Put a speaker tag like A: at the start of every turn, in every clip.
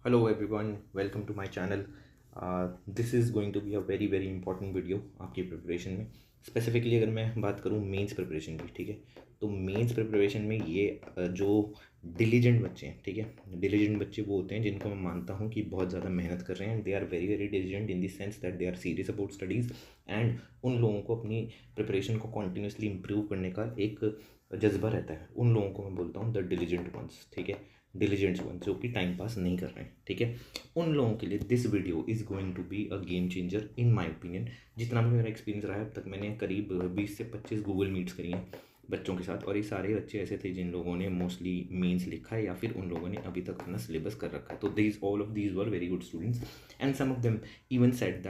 A: Hello everyone, welcome to my channel. This is going to be a very important video आपकी preparation में। Specifically अगर मैं बात करूँ मेंस प्रिपरेशन की, ठीक है, तो मेंस प्रिपरेशन में ये जो डिलीजेंट बच्चे हैं, ठीक है, डिलीजेंट बच्चे वो होते हैं जिनको मैं मानता हूँ कि बहुत ज़्यादा मेहनत कर रहे हैं। They are very diligent in the sense that they are serious about studies and उन लोगों को अपनी प्रिपरेशन को कॉन्टीन्यूसली इम्प्रूव करने का एक जज्बा रहता है। उन लोगों को मैं बोलता हूँ द डिलीजेंट वंस, ठीक है, डिलीजेंट्स वन जो कि टाइम पास नहीं कर रहे हैं, ठीक है। उन लोगों के लिए this video is going to be a game changer in my opinion. जितना भी मेरा एक्सपीरियंस रहा है अब तक, मैंने करीब 20 से 25 गूगल मीट्स करी हैं बच्चों के साथ, और ये सारे बच्चे ऐसे थे जिन लोगों ने मोस्टली मेंस लिखा है या फिर उन लोगों ने अभी तक अपना सिलेबस कर रखा है। तो these all of these were very good students and some of them even said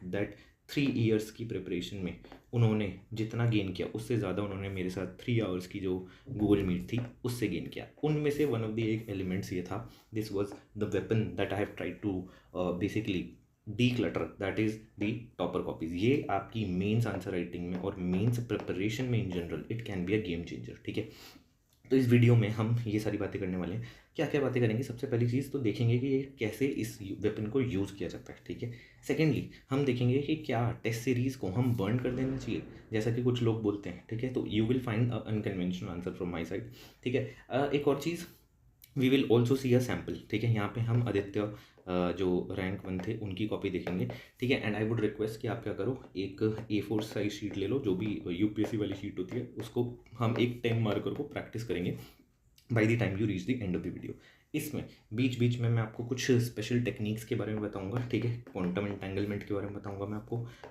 A: that 3 years की प्रिपरेशन में उन्होंने जितना गेन किया उससे ज़्यादा उन्होंने मेरे साथ 3 आवर्स की जो गूगल मीट थी उससे गेन किया। उनमें से वन ऑफ द एक एलिमेंट्स ये था, this was the weapon that I have tried to basically declutter, that is the topper copies. ये आपकी मेंस आंसर राइटिंग में और मेंस प्रिपरेशन में in general it can be a game changer, ठीक है। तो इस वीडियो में हम ये सारी बातें करने वाले हैं। क्या क्या बातें करेंगे? सबसे पहली चीज़ तो देखेंगे कि ये कैसे इस वेपन को यूज़ किया जाता है, ठीक है। सेकेंडली हम देखेंगे कि क्या टेस्ट सीरीज़ को हम बर्न कर देना चाहिए जैसा कि कुछ लोग बोलते हैं, ठीक है। तो you will find a unconventional answer from my side, ठीक है। एक और चीज़, we will also see a sample, ठीक है। यहाँ पे हम आदित्य जो रैंक 1 थे उनकी कॉपी देखेंगे, ठीक है। एंड आई वुड रिक्वेस्ट कि आप क्या करो, एक A4 साइज शीट ले लो, जो भी यूपीएससी वाली शीट होती है, उसको हम एक 10 मार्कर को प्रैक्टिस करेंगे by the time you reach the end of the video. इसमें बीच बीच में मैं आपको कुछ स्पेशल टेक्निक्स के बारे में बताऊंगा, ठीक है। क्वांटम एंटेंगलमेंट के बारे में बताऊंगा मैं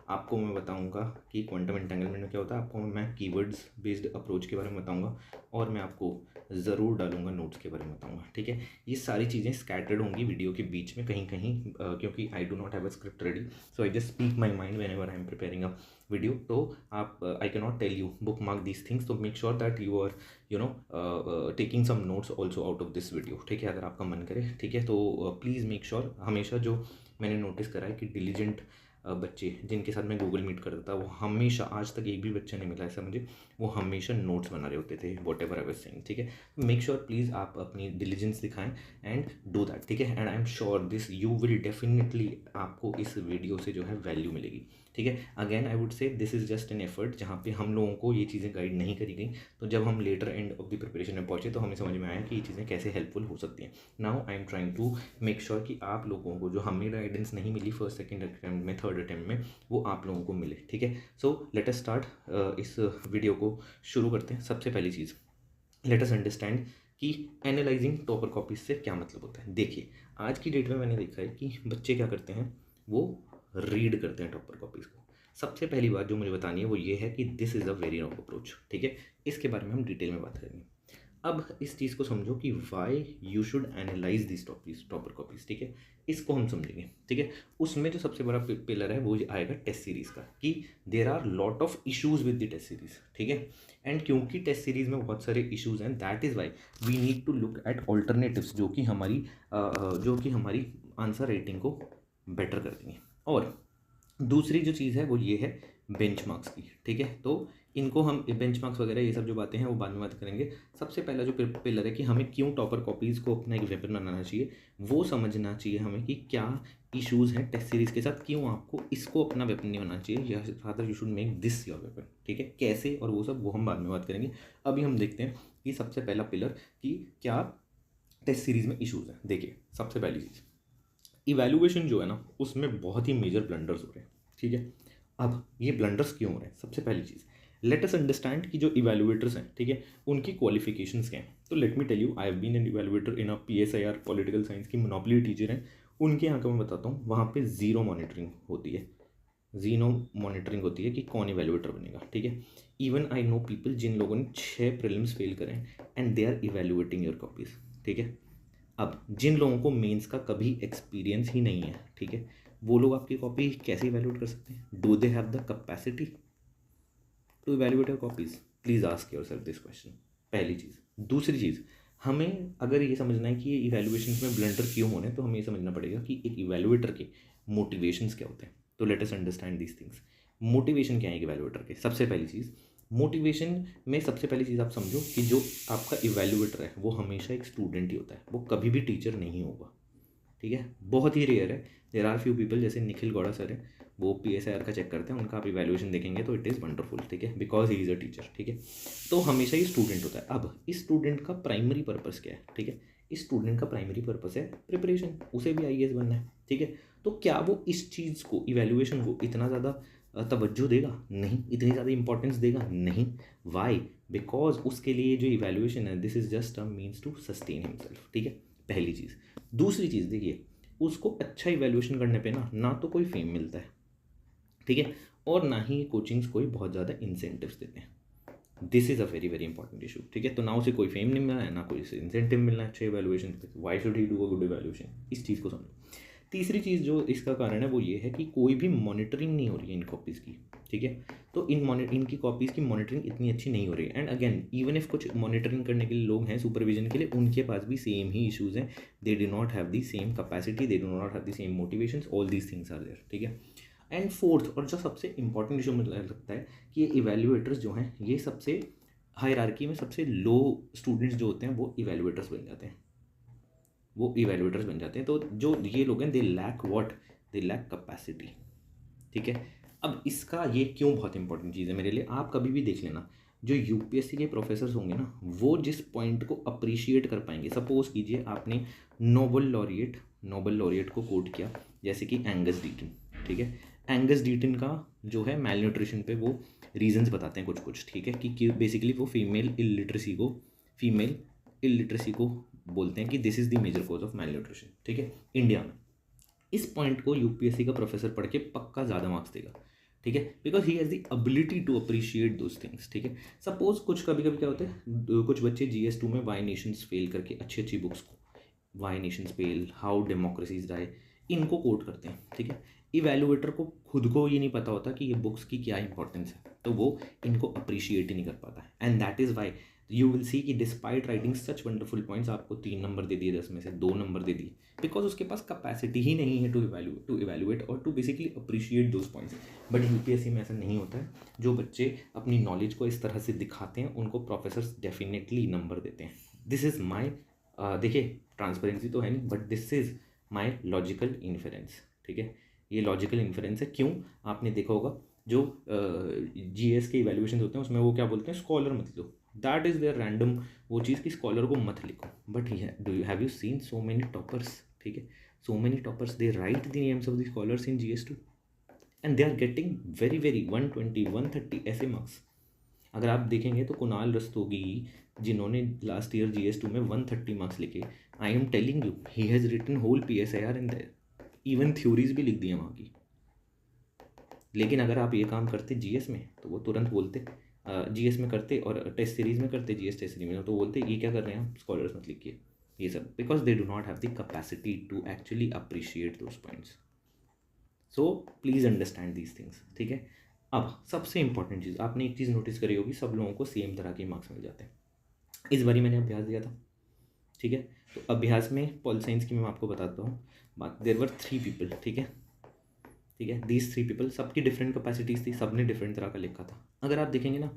A: आपको मैं बताऊंगा कि क्वांटम एंटेंगलमेंट में क्या होता है, आपको मैं कीवर्ड्स बेस्ड अप्रोच के बारे में बताऊंगा, और मैं आपको ज़रूर डालूंगा नोट्स के बारे में बताऊंगा, ठीक है। ये सारी चीज़ें स्कैटर्ड होंगी वीडियो के बीच में कहीं कहीं, क्योंकि I do not have a script ready, so I just speak my mind whenever I am preparing a video. तो आप I can not tell you bookmark these things, तो make sure that you are taking some notes also out of this video, ठीक है, अगर आपका मन करे, ठीक है। तो प्लीज़ मेक श्योर, हमेशा जो मैंने नोटिस करा है कि डिलीजेंट बच्चे जिनके साथ मैं गूगल मीट करता था, वो हमेशा, आज तक एक भी बच्चा नहीं मिला ऐसा मुझे, वो हमेशा नोट्स बना रहे होते थे what ever I was saying, ठीक है। मेक श्योर प्लीज़ आप अपनी डिलीजेंस दिखाएं एंड डू दैट, ठीक है। And I am sure this you will definitely, आपको इस वीडियो से जो है वैल्यू मिलेगी, ठीक है। Again I would say this is just an effort, जहाँ पे हम लोगों को ये चीज़ें गाइड नहीं करी गई, तो जब हम later end of the preparation में पहुँचे तो हमें समझ में आया कि ये चीज़ें कैसे हेल्पफुल हो सकती हैं। Now I am trying to make sure कि आप लोगों को जो हमें गाइडेंस नहीं मिली फर्स्ट सेकंड अटैम्प्ट में, थर्ड अटैम्प्ट में, वो आप लोगों को मिले, ठीक है। सो लेट अस स्टार्ट, इस वीडियो को शुरू करते हैं। सबसे पहली चीज़, लेट अस अंडरस्टैंड कि एनालाइजिंग टॉपर कॉपीज से क्या मतलब होता है। देखिए, आज की डेट में मैंने देखा है कि बच्चे क्या करते हैं, वो रीड करते हैं टॉपर कॉपीज़ को। सबसे पहली बात जो मुझे बतानी है वो ये है कि this is a very wrong approach, ठीक है। इसके बारे में हम डिटेल में बात करेंगे। अब इस चीज़ को समझो कि why you should analyse this topper copies, ठीक है। इसको हम समझेंगे, ठीक है। उसमें जो सबसे बड़ा पिलर है वो आएगा टेस्ट सीरीज़ का, कि there are lot of issues with the test series, ठीक है। एंड क्योंकि टेस्ट सीरीज़ में बहुत सारे इशूज़ हैं, that is why we need to look at alternatives, जो कि हमारी आंसर रेटिंग को बेटर कर देंगे। और दूसरी जो चीज़ है वो ये है बेंचमार्क्स की, ठीक है। तो इनको हम बेंचमार्क्स वगैरह ये सब जो बातें हैं वो बाद में बात करेंगे। सबसे पहला जो पिलर है कि हमें क्यों टॉपर कॉपीज़ को अपना एक वेपन बनाना चाहिए, वो समझना चाहिए हमें कि क्या इश्यूज़ हैं टेस्ट सीरीज़ के साथ, क्यों आपको इसको अपना वेपन नहीं बनाना चाहिए, या rather you should make this your weapon, ठीक है। कैसे और वो सब वो हम बाद में बात करेंगे। अभी हम देखते हैं कि सबसे पहला पिलर कि क्या टेस्ट सीरीज़ में इशूज़ हैं। देखिए, सबसे पहली चीज़, इवैल्यूएशन जो है ना, उसमें बहुत ही मेजर ब्लंडर्स हो रहे हैं, ठीक है। अब ये ब्लंडर्स क्यों हो रहे हैं? सबसे पहली चीज़, लेट अस अंडरस्टैंड कि जो इवैल्यूएटर्स हैं, ठीक है, उनकी क्वालिफिकेशंस क्या हैं। तो let me tell you, I have been an evaluator in a PSIR political science की मोनोपोली टीचर हैं, उनके यहाँ का मैं बताता हूँ। वहाँ पे ज़ीरो मॉनिटरिंग होती है, जीनो मॉनिटरिंग होती है कि कौन इवैल्यूएटर बनेगा, ठीक है। इवन आई नो पीपल जिन लोगों ने 6 प्रीलिम्स फेल करें and they are evaluating your copies, ठीक है। अब जिन लोगों को मेंस का कभी एक्सपीरियंस ही नहीं है, ठीक है, वो लोग आपकी कॉपी कैसे इवैल्यूएट कर सकते हैं? Do they have the capacity to evaluate your copies? Please ask yourself this question, पहली चीज़। दूसरी चीज़, हमें अगर ये समझना है कि ये इवैल्यूएशंस में ब्लंडर क्यों होने हैं, तो हमें ये समझना पड़ेगा कि एक इवैल्यूएटर के मोटिवेशंस क्या होते हैं। तो late us understand these things. Motivation क्या है एक इवैल्यूएटर के? सबसे पहली चीज़, मोटिवेशन में सबसे पहली चीज़ आप समझो कि जो आपका इवैल्यूएटर है वो हमेशा एक स्टूडेंट ही होता है, वो कभी भी टीचर नहीं होगा, ठीक है, बहुत ही रेयर है। देर आर फ्यू पीपल, जैसे निखिल गौड़ा सर है, वो PSIR का चेक करते हैं, उनका आप इवैल्यूएशन देखेंगे तो इट इज़ वंडरफुल, ठीक है, because he is a teacher, ठीक है। तो हमेशा ही स्टूडेंट होता है। अब इस स्टूडेंट का प्राइमरी पर्पस क्या है, ठीक है, इस स्टूडेंट का प्राइमरी पर्पस है प्रिपरेशन, उसे भी IAS बनना है, ठीक है। तो क्या वो इस चीज़ को, इवैल्यूएशन को इतना ज़्यादा तवज्जो देगा? नहीं। इतनी ज़्यादा इंपॉर्टेंस देगा? नहीं। वाई? बिकॉज उसके लिए जो इवैल्यूएशन है, this is just a means to sustain himself, ठीक है, पहली चीज़। दूसरी चीज़ देखिए, उसको अच्छा इवैल्यूएशन करने पे ना तो कोई फेम मिलता है, ठीक है, और ना ही कोचिंग्स कोई बहुत ज़्यादा इंसेंटिव्स देते हैं। This is a very very important issue, ठीक है। तो ना उसे कोई फेम नहीं मिलना है, ना कोई उसे इंसेंटिव मिलना है अच्छे इवैल्यूएशन पे। Why should he do a good evaluation? इस चीज़ को समझो। तीसरी चीज़ जो इसका कारण है वो ये है कि कोई भी मॉनिटरिंग नहीं हो रही है इन कॉपीज़ की, ठीक है। तो इनकी कॉपीज़ की मॉनिटरिंग इतनी अच्छी नहीं हो रही है। एंड अगेन, इवन इफ कुछ मॉनिटरिंग करने के लिए लोग हैं, सुपरविजन के लिए, उनके पास भी सेम ही इशूज़ हैं। They do not have the same capacity, they do not have the same motivations, all these things are there, ठीक है। एंड फोर्थ, और जो सबसे इंपॉर्टेंट इशू मुझे लगता है कि ये इवैल्यूएटर्स जो हैं, ये सबसे हायरार्की में सबसे लो स्टूडेंट्स जो होते हैं वो इवैल्यूएटर्स बन जाते हैं। तो जो ये लोग हैं, they lack what? They lack capacity, ठीक है। अब इसका ये क्यों बहुत इंपॉर्टेंट चीज़ है मेरे लिए, आप कभी भी देख लेना, जो UPSC के प्रोफेसर होंगे ना, वो जिस पॉइंट को अप्रिशिएट कर पाएंगे, सपोज कीजिए आपने नोबल लॉरिएट को कोट किया, जैसे कि एंगस डीटन, ठीक है। एंगस डीटन का जो है मेल न्यूट्रिशन पे वो रीजंस बताते हैं कुछ, ठीक है, कि बेसिकली वो फीमेल इलिटरेसी को बोलते हैं कि this is the major cause of malnutrition, ठीक है, इंडिया में। इस पॉइंट को UPSC का प्रोफेसर पढ़ के पक्का ज़्यादा मार्क्स देगा, ठीक है, because he has the ability to appreciate those things, ठीक है। सपोज कुछ कभी कभी क्या होता है, कुछ बच्चे GS2 में वाई नेशंस फेल करके अच्छी बुक्स को, why nations fail, how democracies die, इनको कोट करते हैं, ठीक है। इवैल्यूएटर को खुद को ये नहीं पता होता कि ये बुक्स की क्या इंपॉर्टेंस है, तो वो इनको अप्रिशिएट ही नहीं कर पाता। And that is why you will see कि despite writing such wonderful points, आपको 3 नंबर दे दिए 10 में से 2 नंबर दे दिए, बिकॉज उसके पास कैपेसिटी ही नहीं है टू इवैल्यूएट और to basically appreciate those points. But UPSC में ऐसा नहीं होता है। जो बच्चे अपनी नॉलेज को इस तरह से दिखाते हैं, उनको प्रोफेसर्स डेफिनेटली नंबर देते हैं। दिस इज़ माई, देखिए ट्रांसपेरेंसी तो है नहीं, but this is my logical inference, ठीक है। ये लॉजिकल इन्फरेंस है। क्यों? आपने देखा होगा जो GS के इवैल्यूएशन होते हैं उसमें वो क्या बोलते हैं, स्कॉलर मत लो, दैट इज़ देयर रैंडम वो चीज़ कि स्कॉलर को मत लिखो। But have you seen so many toppers, ठीक है, so many toppers, they write the names of the scholars in GS2 and they are getting very 120 130 ऐसे मार्क्स। अगर आप देखेंगे तो कुणाल रस्तोगी, जिन्होंने लास्ट ईयर GS2 में 130 मार्क्स लिखे, I am telling you he has written whole PSIR in there, even theories भी लिख दी है वहाँ की। लेकिन अगर आप ये काम करते GS में तो वो तुरंत बोलते, GS में करते और टेस्ट सीरीज में करते, GS टेस्ट सीरीज में, तो बोलते ये क्या कर रहे हैं आप, स्कॉलर्स मत लिखिए ये सब, because they do not have the capacity to actually appreciate those points. So please understand these things, ठीक है। अब सबसे इंपॉर्टेंट चीज़, आपने एक चीज़ नोटिस करी होगी, सब लोगों को सेम तरह के मार्क्स मिल जाते हैं। इस बारी मैंने अभ्यास दिया था, ठीक है। तो अभ्यास में पॉल साइंस की मैं आपको बताता हूँ बात। देयर वर 3 पीपल, ठीक है, दीज 3 पीपल, सबकी डिफरेंट कैपेसिटीज़ थी, सब ने डिफरेंट तरह का लिखा था। अगर आप देखेंगे ना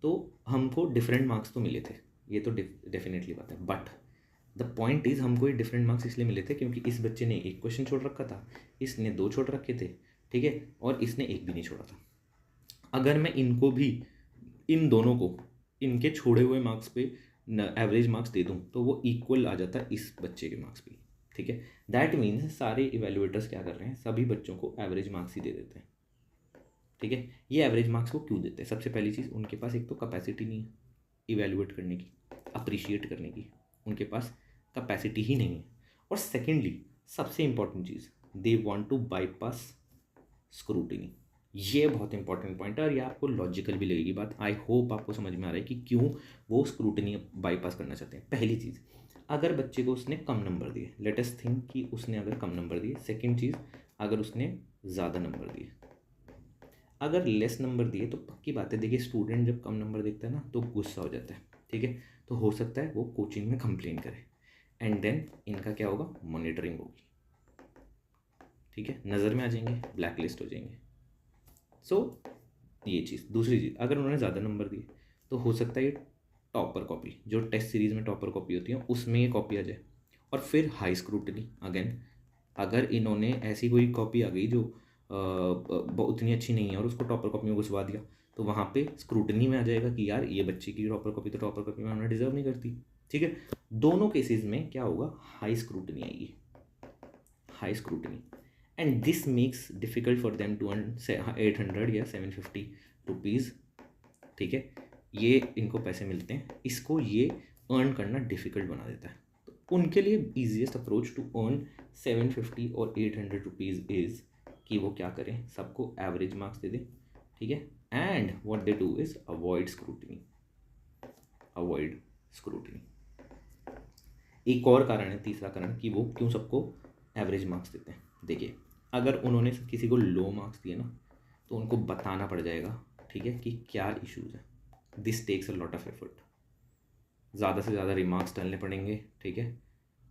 A: तो हमको डिफरेंट मार्क्स तो मिले थे, ये तो डेफिनेटली बात है। बट द पॉइंट इज़, हमको ये डिफरेंट मार्क्स इसलिए मिले थे क्योंकि इस बच्चे ने 1 क्वेश्चन छोड़ रखा था, इसने 2 छोड़ रखे थे, ठीक है, और इसने 1 भी नहीं छोड़ा था। अगर मैं इनको भी, इन दोनों को, इनके छोड़े हुए मार्क्स पे एवरेज मार्क्स दे दूँ तो वो इक्वल आ जाता है इस बच्चे के मार्क्स पे, ठीक है। दैट मीन्स सारे इवैल्यूएटर्स क्या कर रहे हैं, सभी बच्चों को एवरेज मार्क्स ही दे देते हैं, ठीक है। ये एवरेज मार्क्स वो क्यों देते हैं? सबसे पहली चीज़, उनके पास एक तो कैपेसिटी नहीं है इवैल्यूएट करने की, अप्रिशिएट करने की, उनके पास कैपेसिटी ही नहीं है। और सेकेंडली, सबसे इंपॉर्टेंट चीज़, they want to bypass scrutiny. ये बहुत इंपॉर्टेंट पॉइंट है और ये आपको लॉजिकल भी लगेगी बात। आई होप आपको समझ में आ रहा है कि क्यों वो स्क्रूटिनी बाईपास करना चाहते हैं। पहली चीज़, अगर बच्चे को उसने कम नंबर दिए, लेट अस थिंक कि उसने अगर कम नंबर दिए। सेकंड चीज़, अगर उसने ज़्यादा नंबर दिए। अगर लेस नंबर दिए तो पक्की बात है, देखिए स्टूडेंट जब कम नंबर देखता है ना तो गुस्सा हो जाता है, ठीक है। तो हो सकता है वो कोचिंग में कंप्लेन करे एंड देन इनका क्या होगा, मॉनिटरिंग होगी, ठीक है, नज़र में आ जाएंगे, ब्लैक लिस्ट हो जाएंगे। सो ये चीज़। दूसरी चीज़, अगर उन्होंने ज़्यादा नंबर दिए तो हो सकता है ये टॉपर कॉपी, जो टेस्ट सीरीज़ में टॉपर कॉपी होती है, उसमें ये कॉपी आ जाए और फिर हाई स्क्रूटनी अगेन अगर इन्होंने ऐसी कोई कॉपी आ गई जो उतनी अच्छी नहीं है और उसको टॉपर कॉपी में घुसवा दिया, तो वहाँ पे स्क्रूटनी में आ जाएगा कि यार ये बच्चे की टॉपर कॉपी तो टॉपर कॉपी में हमने डिजर्व नहीं करती। ठीक है, दोनों केसेस में क्या होगा, हाई स्क्रूटनी आएगी, high scrutiny, and this makes difficult for them to earn 800 या 750 रुपीज़। ठीक है, ये इनको पैसे मिलते हैं, इसको ये अर्न करना डिफ़िकल्ट बना देता है। तो उनके लिए ईजीएस्ट अप्रोच टू अर्न 750 और 800 रुपीज़ इज़ कि वो क्या करें, सबको एवरेज मार्क्स दे दें। ठीक है, and what they do is avoid scrutiny, avoid scrutiny. एक और कारण है, तीसरा कारण कि वो क्यों सबको एवरेज मार्क्स देते हैं। देखिए, अगर उन्होंने किसी को लो मार्क्स दिए ना, तो उनको बताना पड़ जाएगा, ठीक है, कि क्या इश्यूज़ हैं। This takes a lot of effort, ज़्यादा से ज़्यादा रिमार्क्स डालने पड़ेंगे। ठीक है,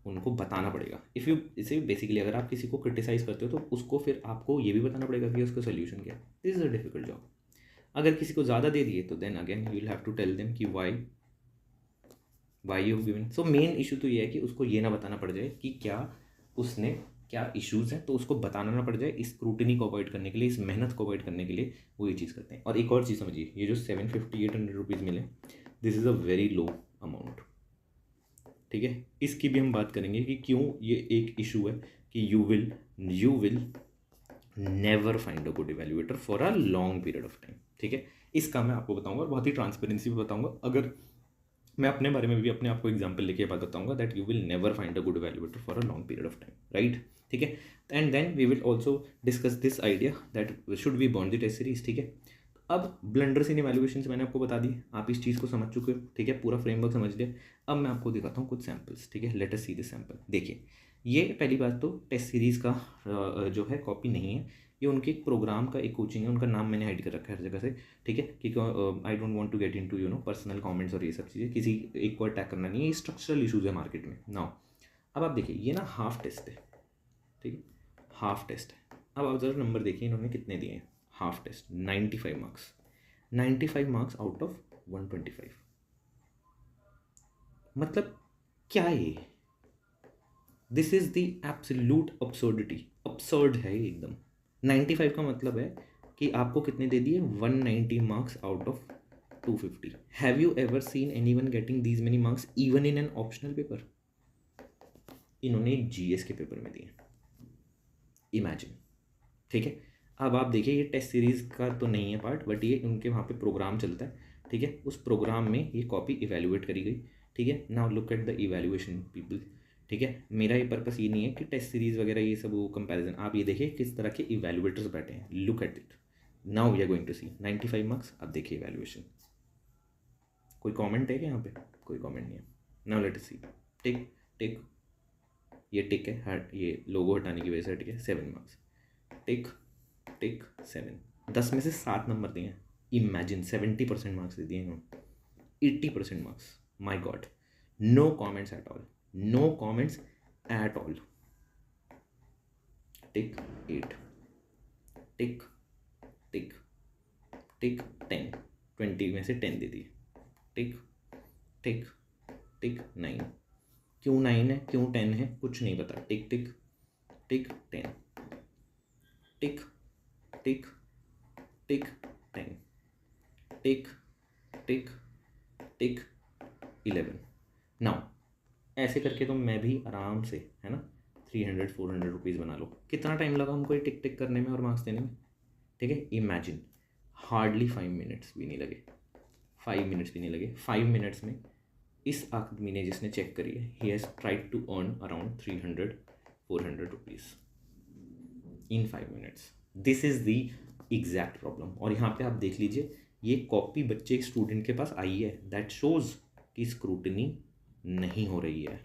A: उनको बताना पड़ेगा। इफ़ यू इसे बेसिकली अगर आप किसी को क्रिटिसाइज़ करते हो तो उसको फिर आपको ये भी बताना पड़ेगा कि उसका सोल्यूशन क्या है। This is a difficult job. अगर किसी को ज़्यादा दे दिए तो then again you will have to tell them कि why you given. So main issue तो ये है कि उसको ये ना बताना पड़ जाए कि क्या उसने क्या इश्यूज़ हैं, तो उसको बताना ना पड़ जाए। इस स्क्रूटनी को अवॉइड करने के लिए, इस मेहनत को अवॉइड करने के लिए वो ये चीज़ करते हैं। और एक और चीज़ समझिए, ये जो 750-800 रुपीज़ मिले, this is a very low amount. ठीक है, इसकी भी हम बात करेंगे कि क्यों ये एक इशू है कि you will never find a good evaluator for a long period of time. ठीक है, इसका मैं आपको बताऊंगा और बहुत ही ट्रांसपेरेंसी में बताऊंगा। अगर मैं अपने बारे में भी अपने आपको एग्जाम्पल लेके बात बताऊंगा that you will never find a good evaluator for a long period of time, right. ठीक है, and then we will also discuss this idea that should we burn the test series. ठीक है, अब blunders इन evaluation मैंने आपको बता दी, आप इस चीज़ को समझ चुके हो। ठीक है, पूरा फ्रेमवर्क समझ लिया। अब मैं आपको दिखाता हूँ कुछ सैम्पल्स। ठीक है, let us see this sample. देखिए, ये पहली बात तो टेस्ट सीरीज़ का जो है कॉपी नहीं है, ये उनके एक प्रोग्राम का एक कोचिंग है। उनका नाम मैंने हाइड कर रखा है हर जगह से। ठीक है, क्योंकि I don't want to get into personal comments और ये सब चीज़ें, किसी एक को अटैक करना नहीं है। ये स्ट्रक्चरल इशूज़ है मार्केट में नाउ। अब आप देखिए, ये ना हाफ टेस्ट है। ठीक है, हाफ टेस्ट है। अब आप जरा नंबर देखिए इन्होंने कितने दिए हैं। Half test 95 marks, 95 marks out of 125। मतलब क्या है ये? This is the absolute absurdity, absurd है ये एकदम। 95 का मतलब है कि आपको कितने दे दिए, 190 marks out of 250। Have you ever seen anyone getting these many marks even in an optional paper? इन्होंने जीएस के पेपर में दिए, इमेजिन। ठीक है, अब आप देखिए, ये टेस्ट सीरीज़ का तो नहीं है पार्ट, बट ये उनके वहाँ पे प्रोग्राम चलता है। ठीक है, उस प्रोग्राम में ये कॉपी इवेल्युएट करी गई। ठीक है, now look at the evaluation people. ठीक है, मेरा ये पर्पस ये नहीं है कि टेस्ट सीरीज़ वगैरह ये सब वो कंपैरिजन। आप ये देखिए किस तरह के इवेल्युएटर्स बैठे हैं, look at it. Now we are going to see 95 marks. अब देखिए इवेल्युएशन। कोई कॉमेंट है क्या यहाँ पे? कोई कॉमेंट नहीं है। नाउ लेट अस सी। टिक टिक, ये टिक है, ये लोगो हटाने की वजह से, ठीक है। 7 मार्क्स, टिक टिक 7। 10 में से 7 नंबर दिए हैं। इमेजिन 70% मार्क्स दे दिए इन्होंने, 80% marks. My god, no comments at all, no comments at all. Tick 8, tick tick tick 10, 20 में से 10 दे दिए। टिक टिक टिक 9। क्यों 9 है, क्यों 10 है, कुछ नहीं पता। टिक टिक टिक 10, टिक टिक टिक 10, टिक टिक टिक 11। नाउ ऐसे करके तो मैं भी आराम से, है ना, 300-400 रुपीज़ बना लो। कितना टाइम लगा हमको ये टिक टिक करने में और मार्क्स देने में? ठीक है, इमेजिन, हार्डली 5 मिनट्स भी नहीं लगे, 5 मिनट्स भी नहीं लगे। 5 मिनट्स में इस आदमी ने, जिसने चेक करी है, he has tried to earn around 300-400 rupees in 5 minutes. This is the exact problem. और यहाँ पे आप देख लीजिए, ये कॉपी बच्चे एक स्टूडेंट के पास आई है, दैट शोज कि स्क्रूटनी नहीं हो रही है।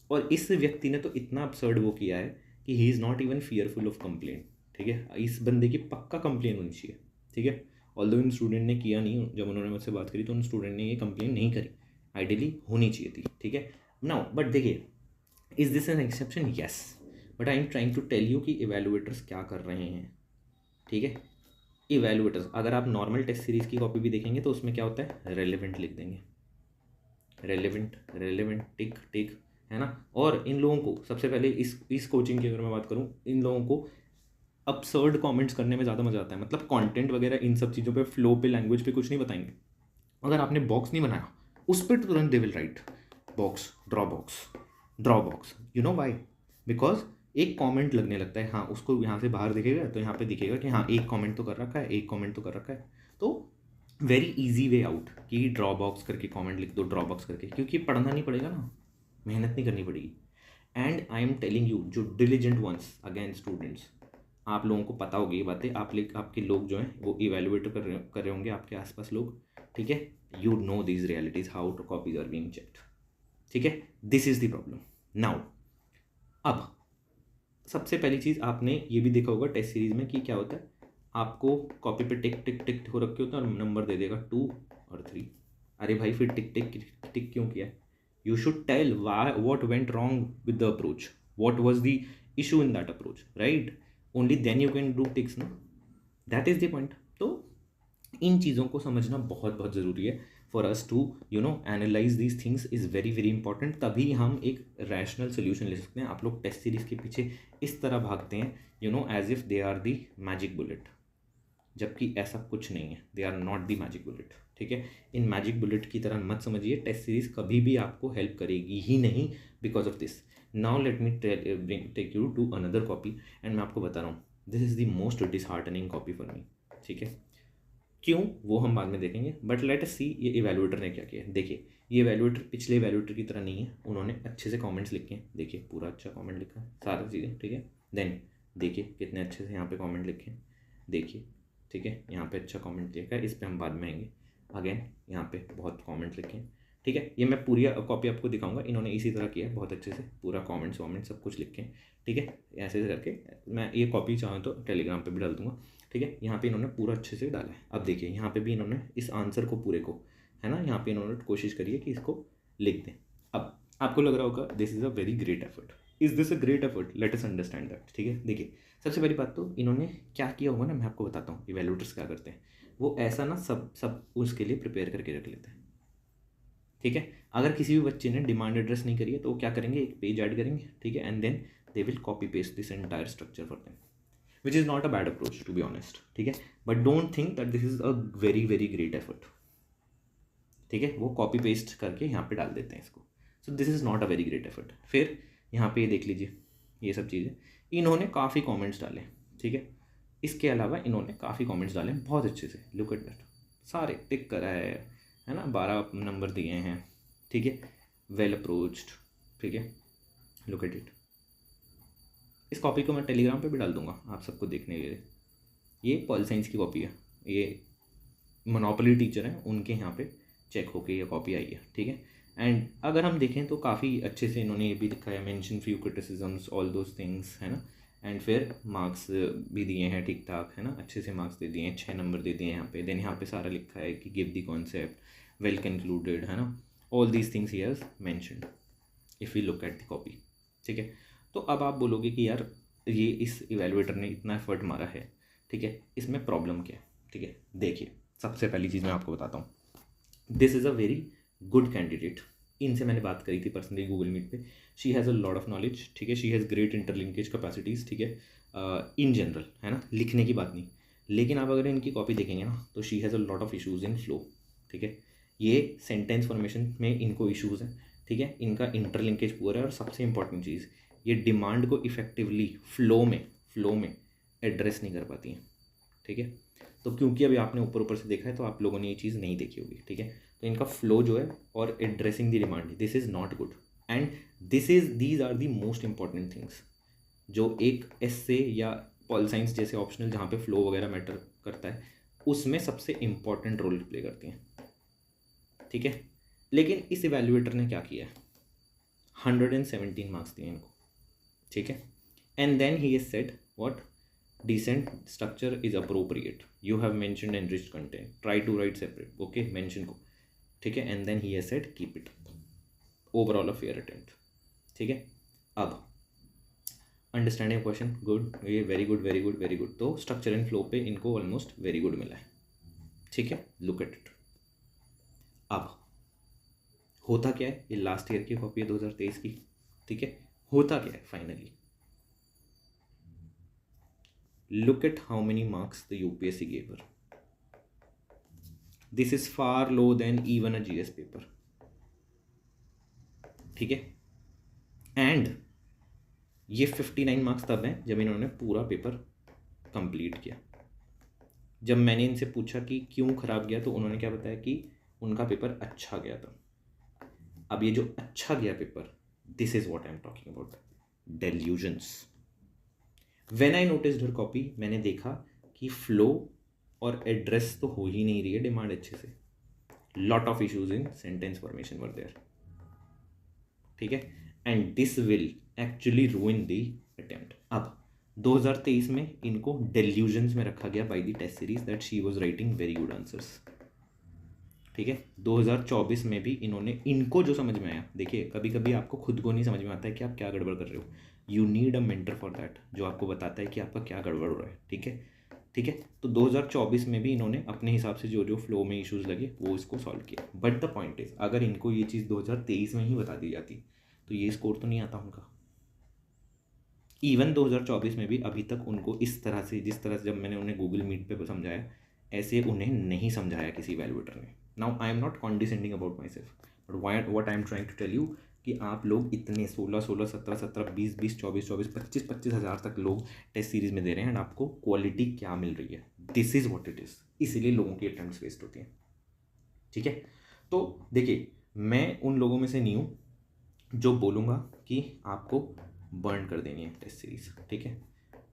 A: और इस व्यक्ति ने तो इतना absurd वो किया है कि he is not even fearful of complain. ठीक है, इस बंदे की पक्का कंप्लेन होनी चाहिए। ठीक है, ऑल्दो इन स्टूडेंट ने किया नहीं, जब उन्होंने मुझसे बात करी तो उन स्टूडेंट ने ये कंप्लेन नहीं करी, आइडियली होनी चाहिए थी। ठीक है, नाउ बट देखिए, is this an exception? Yes, but I am trying to tell you कि इवेल्युएटर्स क्या कर रहे हैं। ठीक है, इवेल्युएटर्स, अगर आप नॉर्मल टेस्ट सीरीज़ की कॉपी भी देखेंगे तो उसमें क्या होता है, रेलिवेंट लिख देंगे, रेलिवेंट रेलिवेंट, टिक टिक है ना। और इन लोगों को सबसे पहले इस कोचिंग की अगर मैं बात करूँ, इन लोगों को अपसर्ड कमेंट्स करने में ज़्यादा मज़ा आता है। मतलब कंटेंट वगैरह इन सब चीज़ों पे, फ्लो पे, लैंग्वेज पे कुछ नहीं बताएंगे। अगर आपने बॉक्स नहीं बनाया उस पर तुरंत they will write box, draw box. You know why? Because एक कमेंट लगने लगता है, हाँ उसको यहाँ से बाहर दिखेगा तो यहाँ पे दिखेगा कि हाँ एक कमेंट तो कर रखा है, एक कमेंट तो कर रखा है। तो वेरी इजी वे आउट कि ड्रॉ बॉक्स करके कमेंट लिख दो, ड्रॉ बॉक्स करके, क्योंकि पढ़ना नहीं पड़ेगा ना, मेहनत नहीं करनी पड़ेगी। And I am telling you, जो डिलीजेंट वंस, अगेन स्टूडेंट्स, आप लोगों को पता होगी ये बातें, आपके लोग जो हैं वो इवेलुएट कर रहे होंगे, आपके आसपास लोग, ठीक है। You know these realities, how two copies are being checked, ठीक है। This is the problem now. अब सबसे पहली चीज़ आपने ये भी देखा होगा टेस्ट सीरीज में कि क्या होता है, आपको कॉपी पे टिक टिक टिक हो रखे होते हैं और नंबर दे देगा 2 और 3। अरे भाई फिर टिक टिक टिक क्यों किया? You should tell why, what went wrong with the approach, what was the issue in that approach, right? Only then you can do ticks ना, दैट इज द पॉइंट। तो इन चीज़ों को समझना बहुत बहुत ज़रूरी है for us to analyse these things is very very important. तभी हम एक रैशनल सोल्यूशन ले सकते हैं। आप लोग टेस्ट सीरीज़ के पीछे इस तरह भागते हैं as if they are the magic bullet, जबकि ऐसा कुछ नहीं है। They are not the magic bullet, ठीक है। इन मैजिक बुलेट की तरह मत समझिए। टेस्ट सीरीज़ कभी भी आपको हेल्प करेगी ही नहीं because of this. Now let me take you to another copy and मैं आपको बता रहा हूँ this is the most disheartening copy for me, ठीक है। क्यों, वो हम बाद में देखेंगे, बट लेट अस सी ये इवैल्यूएटर ने क्या किया है। देखिए, ये इवैल्यूएटर पिछले इवैल्यूएटर की तरह नहीं है। उन्होंने अच्छे से कमेंट्स लिखे हैं, देखिए पूरा अच्छा कमेंट लिखा है, सारी चीज़ें, ठीक है। देन देखिए कितने अच्छे से यहाँ पे कमेंट लिखे हैं, देखिए, ठीक है। यहाँ पे अच्छा कमेंट लिखा है, इस पर हम बाद में आएंगे। अगेन यहाँ पे बहुत कमेंट्स लिखे हैं, ठीक है। ये मैं पूरी कॉपी आपको दिखाऊंगा। इन्होंने इसी तरह किया है, बहुत अच्छे से पूरा कमेंट्स वमेंट्स सब कुछ लिखे हैं, ठीक है। ऐसे करके मैं ये कॉपी चाहूँ तो टेलीग्राम पे भी डाल दूंगा, ठीक है। यहाँ पे इन्होंने पूरा अच्छे से डाला है। अब देखिए यहाँ पे भी इन्होंने इस आंसर को पूरे को, है ना, यहाँ पे इन्होंने कोशिश करी है कि इसको लिख दें। अब आपको लग रहा होगा this is a very great effort. Is this a great effort? Late us understand that, ठीक है। देखिए सबसे पहली बात तो इन्होंने क्या किया होगा ना, मैं आपको बताता हूँ इवैल्यूएटर्स क्या करते हैं। वो ऐसा ना सब उसके लिए प्रिपेयर करके रख लेते हैं, ठीक है। अगर किसी भी बच्चे ने डिमांड एड्रेस नहीं करी है तो वो क्या करेंगे, एक पेज ऐड करेंगे, ठीक है, and then they will copy paste this entire structure for them, which is not a bad approach to be honest, ठीक है। But don't think that this is a very very great effort, ठीक है। वो copy paste करके यहाँ पे डाल देते हैं इसको। So this is not a very great effort. फिर यहाँ पे ये देख लीजिए, ये सब चीज़ें इन्होंने काफ़ी कमेंट्स डाले, ठीक है। इसके अलावा इन्होंने काफ़ी कमेंट्स डाले बहुत अच्छे से, लुक एट दैट, सारे टिक करा है ना, 12 नंबर दिए हैं, ठीक है, वेल अप्रोच्ड, ठीक है, लुक एट इट। इस कॉपी को मैं टेलीग्राम पे भी डाल दूंगा आप सबको देखने के लिए। ये पॉल साइंस की कॉपी है, ये मोनोपोली टीचर हैं, उनके यहाँ पे चेक होके ये कॉपी आई है, ठीक है। एंड अगर हम देखें तो काफ़ी अच्छे से इन्होंने ये भी लिखा है, mention few criticisms, all those things, है ना। एंड फिर मार्क्स भी दिए हैं ठीक ठाक, है ना, अच्छे से मार्क्स दे दिए हैं, 6 नंबर दे दिए हैं यहाँ पे। देन यहाँ पे सारा लिखा है कि give the concept, well concluded, है ना, all these things he has mentioned if you look at the copy, ठीक है। तो अब आप बोलोगे कि यार ये इस इवैल्यूएटर ने इतना एफर्ट मारा है, ठीक है, इसमें प्रॉब्लम क्या है, ठीक है। देखिए सबसे पहली चीज़ मैं आपको बताता हूँ, this is a very good candidate. इनसे मैंने बात करी थी पर्सनली गूगल मीट पे। She has a lot of knowledge, ठीक है, she has great interlinkage capacities, ठीक है, इन जनरल, है ना, लिखने की बात नहीं। लेकिन आप अगर इनकी कॉपी देखेंगे ना तो she has a lot of issues in flow, ठीक है। ये सेंटेंस फॉर्मेशन में इनको इशूज़ हैं, ठीक है, इनका इंटरलिंकेज पुअर है, और सबसे इंपॉर्टेंट चीज़, ये डिमांड को इफेक्टिवली फ्लो में एड्रेस नहीं कर पाती हैं, ठीक है। तो क्योंकि अभी आपने ऊपर ऊपर से देखा है तो आप लोगों ने ये चीज़ नहीं देखी होगी, ठीक है। तो इनका फ्लो जो है और addressing the demand, this is not good, and these are the most important things जो एक एस्से या पॉल साइंस जैसे ऑप्शनल जहाँ पे फ्लो वगैरह मैटर करता है उसमें सबसे इंपॉर्टेंट रोल प्ले करती हैं, ठीक है। लेकिन इस इवैल्यूएटर ने क्या किया है, 117 मार्क्स दिए इनको, ठीक है। And then he is said what, decent structure is appropriate, you have mentioned enriched content, try to write separate, okay, mention को, ठीक है। and then he has said keep it overall a fair attempt, ठीक है। अब understanding question good, ये very good very good very good. तो structure and flow पे इनको ऑलमोस्ट वेरी गुड मिला है, ठीक है, लुक एट इट। अब होता क्या है, ये लास्ट ईयर की कॉपी है 2023 की, ठीक है, होता क्या है finally, look at how many marks the UPSC gave her. This is far low than even a GS paper. ठीक है, एंड ये 59 मार्क्स तब हैं जब इन्होंने पूरा पेपर कंप्लीट किया। जब मैंने इनसे पूछा कि क्यों ख़राब गया तो उन्होंने क्या बताया कि उनका पेपर अच्छा गया था। अब ये जो अच्छा गया paper, this is what I am talking about, delusions. When I noticed हर कॉपी, मैंने देखा कि फ्लो और एड्रेस तो हो ही नहीं रही है डिमांड अच्छे से, lot of issues in sentence formation were there, ठीक है, and this will actually ruin the attempt. अब 2023 में इनको डेल्यूजन्स में रखा गया by the test series that she was writing very good answers, ठीक है। 2024 में भी इन्होंने, इनको जो समझ में आया, देखिए कभी कभी आपको खुद को नहीं समझ में आता है कि आप क्या गड़बड़ कर रहे हो, you need a mentor for that, जो आपको बताता है कि आपका क्या गड़बड़ हो रहा है, ठीक है, ठीक है। तो 2024 में भी इन्होंने अपने हिसाब से जो जो फ्लो में इश्यूज़ लगे वो इसको सॉल्व किया। बट द पॉइंट इज, अगर इनको ये चीज़ 2023 में ही बता दी जाती तो ये स्कोर तो नहीं आता उनका। इवन 2024 में भी अभी तक उनको इस तरह से, जिस तरह से जब मैंने उन्हें गूगल मीट पे समझाया, ऐसे उन्हें नहीं समझाया किसी वैल्यूएटर ने। Now I am not condescending about my self, but what I am trying to tell you कि आप लोग इतने 16 16 17 17 20 20 24 24 25 25 हज़ार तक लोग टेस्ट सीरीज में दे रहे हैं एंड आपको क्वालिटी क्या मिल रही है, this is what it is. इसीलिए लोगों की अटेम्प्ट्स वेस्ट होती हैं, ठीक है। तो देखिए, मैं उन लोगों में से नहीं हूँ जो बोलूँगा कि आपको बर्न कर देनी है टेस्ट सीरीज, ठीक है।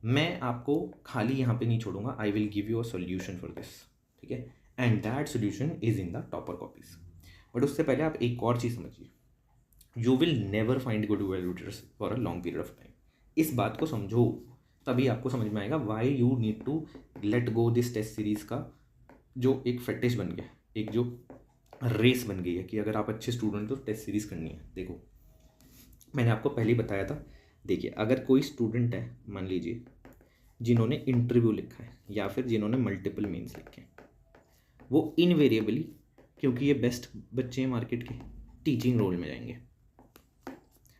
A: मैं आपको खाली यहाँ पे नहीं छोड़ूंगा, I will give you a solution for this, ठीक है, and that solution is in the topper copies. But उससे पहले आप एक और चीज़ समझिए, you will never find good valuators for a long period of time. इस बात को समझो, तभी आपको समझ में आएगा why you need to let go this test series का जो एक फेटिश बन गया, एक जो रेस बन गई है कि अगर आप अच्छे स्टूडेंट हो तो टेस्ट सीरीज करनी है। देखो, मैंने आपको पहले ही बताया था, देखिए अगर कोई स्टूडेंट है, मान लीजिए जिन्होंने इंटरव्यू लिखा है या फिर जिन्होंने मल्टीपल मेंस लिखे हैं, वो इनवेरिएबली, क्योंकि ये बेस्ट बच्चे हैं मार्केट के, टीचिंग रोल में जाएंगे।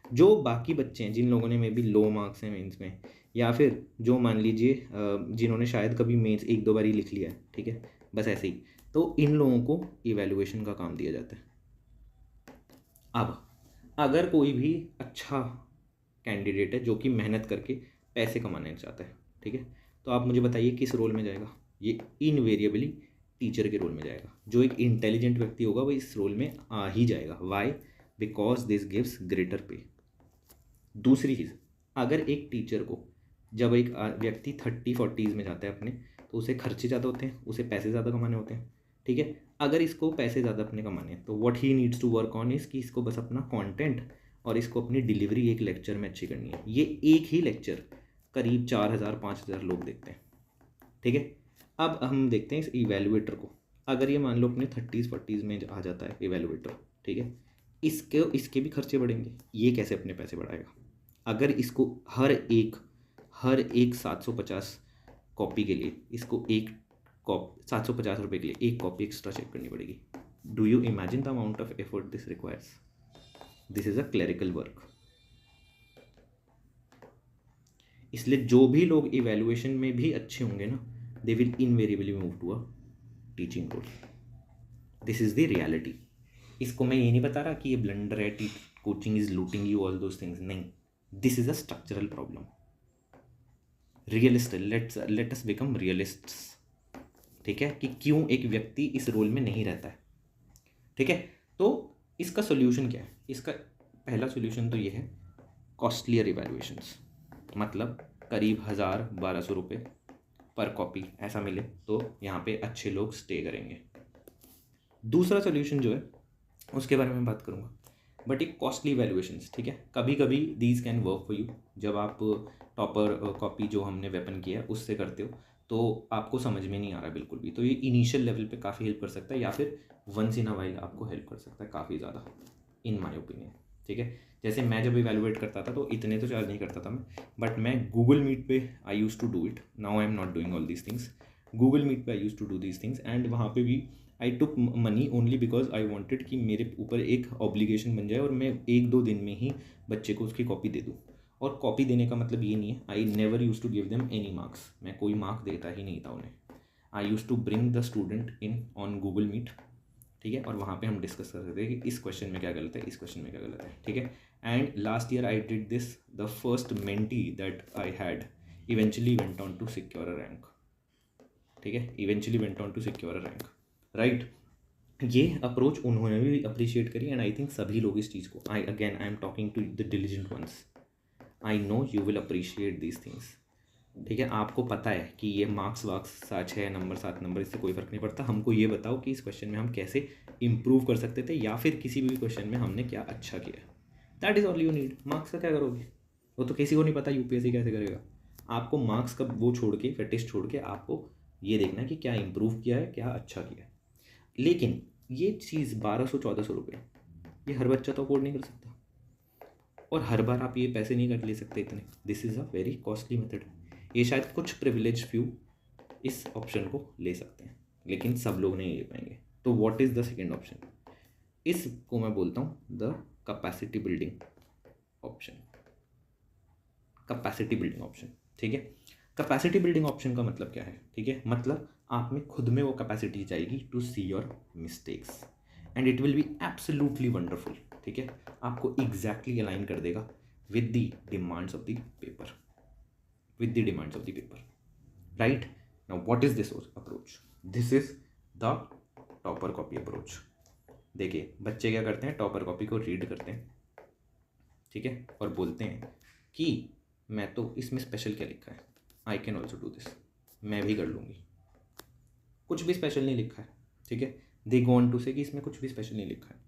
A: जो बाकी बच्चे हैं जिन लोगों ने मे बी लो मार्क्स हैं मेंस में, या फिर जो मान लीजिए जिन्होंने शायद कभी मेंस एक दो बार ही लिख लिया है, ठीक है, बस ऐसे ही, तो इन लोगों को इवैल्यूएशन का काम दिया जाता है। अब अगर कोई भी अच्छा कैंडिडेट है जो कि मेहनत करके पैसे कमाना चाहता है, ठीक है, तो आप मुझे बताइए किस रोल में जाएगा, ये इनवेरिएबली टीचर के रोल में जाएगा। जो एक इंटेलिजेंट व्यक्ति होगा वो इस रोल में आ ही जाएगा। Why? Because this gives greater pay. दूसरी चीज़, अगर एक टीचर को, जब एक व्यक्ति 30-40s में जाता है अपने, तो उसे खर्चे ज़्यादा होते हैं, उसे पैसे ज़्यादा कमाने होते हैं, ठीक है। अगर इसको पैसे ज़्यादा अपने कमाने हैं तो what he needs to work on is कि इसको बस अपना कंटेंट और इसको अपनी डिलीवरी एक लेक्चर में अच्छी करनी है। ये एक ही लेक्चर करीब 4000-5000 लोग देखते हैं, ठीक है। अब हम देखते हैं इस इवैल्यूएटर को, अगर ये मान लो अपने 30-40s में आ जाता है इवैल्यूएटर, ठीक है, इसके भी खर्चे बढ़ेंगे। ये कैसे अपने पैसे बढ़ाएगा? अगर इसको हर एक 750 कॉपी के लिए इसको एक 750 रुपये के लिए एक कॉपी एक्स्ट्रा चेक करनी पड़ेगी। Do you imagine the amount of effort this requires? This is a clerical work. इसलिए जो भी लोग इवैल्यूएशन में भी अच्छे होंगे ना, they will invariably move to a teaching role. This is the reality. इसको मैं ये नहीं बता रहा कि ये ब्लंडर है, coaching is looting you, all those things, नहीं, this is a structural problem. Realist, let us become realists, ठीक है, कि क्यों एक व्यक्ति इस रोल में नहीं रहता है, ठीक है। तो इसका सोल्यूशन क्या है? इसका पहला सोल्यूशन तो ये है, कॉस्टलियर इवैल्यूएशंस, मतलब करीब 1000-1200 रुपये पर कॉपी ऐसा मिले तो यहाँ पे अच्छे लोग स्टे करेंगे। दूसरा सोल्यूशन जो है उसके बारे में बात करूँगा, बट एक कॉस्टली इवैल्यूएशंस, ठीक है, कभी कभी these can work for you. जब आप टॉपर कॉपी जो हमने वेपन किया है उससे करते हो तो आपको समझ में नहीं आ रहा बिल्कुल भी, तो ये इनिशियल लेवल पे काफ़ी हेल्प कर सकता है, या फिर वंस इन अ वाइल आपको हेल्प कर सकता है काफ़ी ज़्यादा, इन माय ओपिनियन, ठीक है। जैसे मैं जब इवैल्यूएट करता था तो इतने तो चार्ज नहीं करता था मैं, बट मैं गूगल मीट पे I used to do it, now I am not doing all these things. Google Meet पे I used to do these things and वहाँ पे भी I took money only because I wanted कि मेरे ऊपर एक obligation बन जाए और मैं 1-2 दिन में ही बच्चे को उसकी कॉपी दे दूँ। और कॉपी देने का मतलब ये नहीं है, I never used to give them any marks, मैं कोई मार्क देता ही नहीं था उन्हें। I used to bring the student in on Google Meet, ठीक है, और वहाँ पे हम डिस्कस कर सकते हैं कि इस क्वेश्चन में क्या गलत है, इस क्वेश्चन में क्या गलत है, ठीक है। And last year I did this, the first mentee that I had eventually went on to secure a rank, ठीक है, eventually went on to secure a rank, right. ये अप्रोच उन्होंने भी अप्रिशिएट करी एंड आई थिंक सभी लोग इस चीज़ को, I am talking to the diligent ones, I know you will appreciate these things, ठीक है। आपको पता है कि ये मार्क्स वार्क्स 6 नंबर 7 नंबर इससे कोई फ़र्क नहीं पड़ता, हमको ये बताओ कि इस क्वेश्चन में हम कैसे इंप्रूव कर सकते थे या फिर किसी भी क्वेश्चन में हमने क्या अच्छा किया। That is all you need. Marks का क्या करोगे, वो तो किसी को नहीं पता यूपीएससी कैसे करेगा। आपको मार्क्स का वो छोड़ के, फेटिश छोड़ के आपको ये देखना है कि क्या इंप्रूव किया है, क्या अच्छा किया है। लेकिन ये चीज़ 1200-1400 रुपये ये हर बच्चा तो अफोर्ड नहीं कर सकता, और हर बार आप ये पैसे नहीं कर ले सकते इतने। This is a very costly method. ये शायद कुछ प्रिविलेज फ्यू इस ऑप्शन को ले सकते हैं, लेकिन सब लोग नहीं ले पाएंगे। तो what is the second option, इसको मैं बोलता हूँ the capacity building option, capacity building option, ठीक है। कैपेसिटी बिल्डिंग ऑप्शन का मतलब क्या है, ठीक है, मतलब आप में खुद में वो कैपेसिटी जाएगी to see your mistakes and it will be absolutely wonderful, ठीक है। आपको एग्जैक्टली अलाइन कर देगा with the demands of the paper, with the demands of the paper, right? Now what is this approach? This is the topper copy approach। देखिए बच्चे क्या करते हैं, टॉपर कॉपी को रीड करते हैं, ठीक है, और बोलते हैं कि मैं तो इसमें स्पेशल क्या लिखा है, I can also do this, मैं भी कर लूँगी। कुछ भी स्पेशल नहीं लिखा है, ठीक है। दे गो ऑन टू से कि इसमें कुछ भी स्पेशल नहीं लिखा है,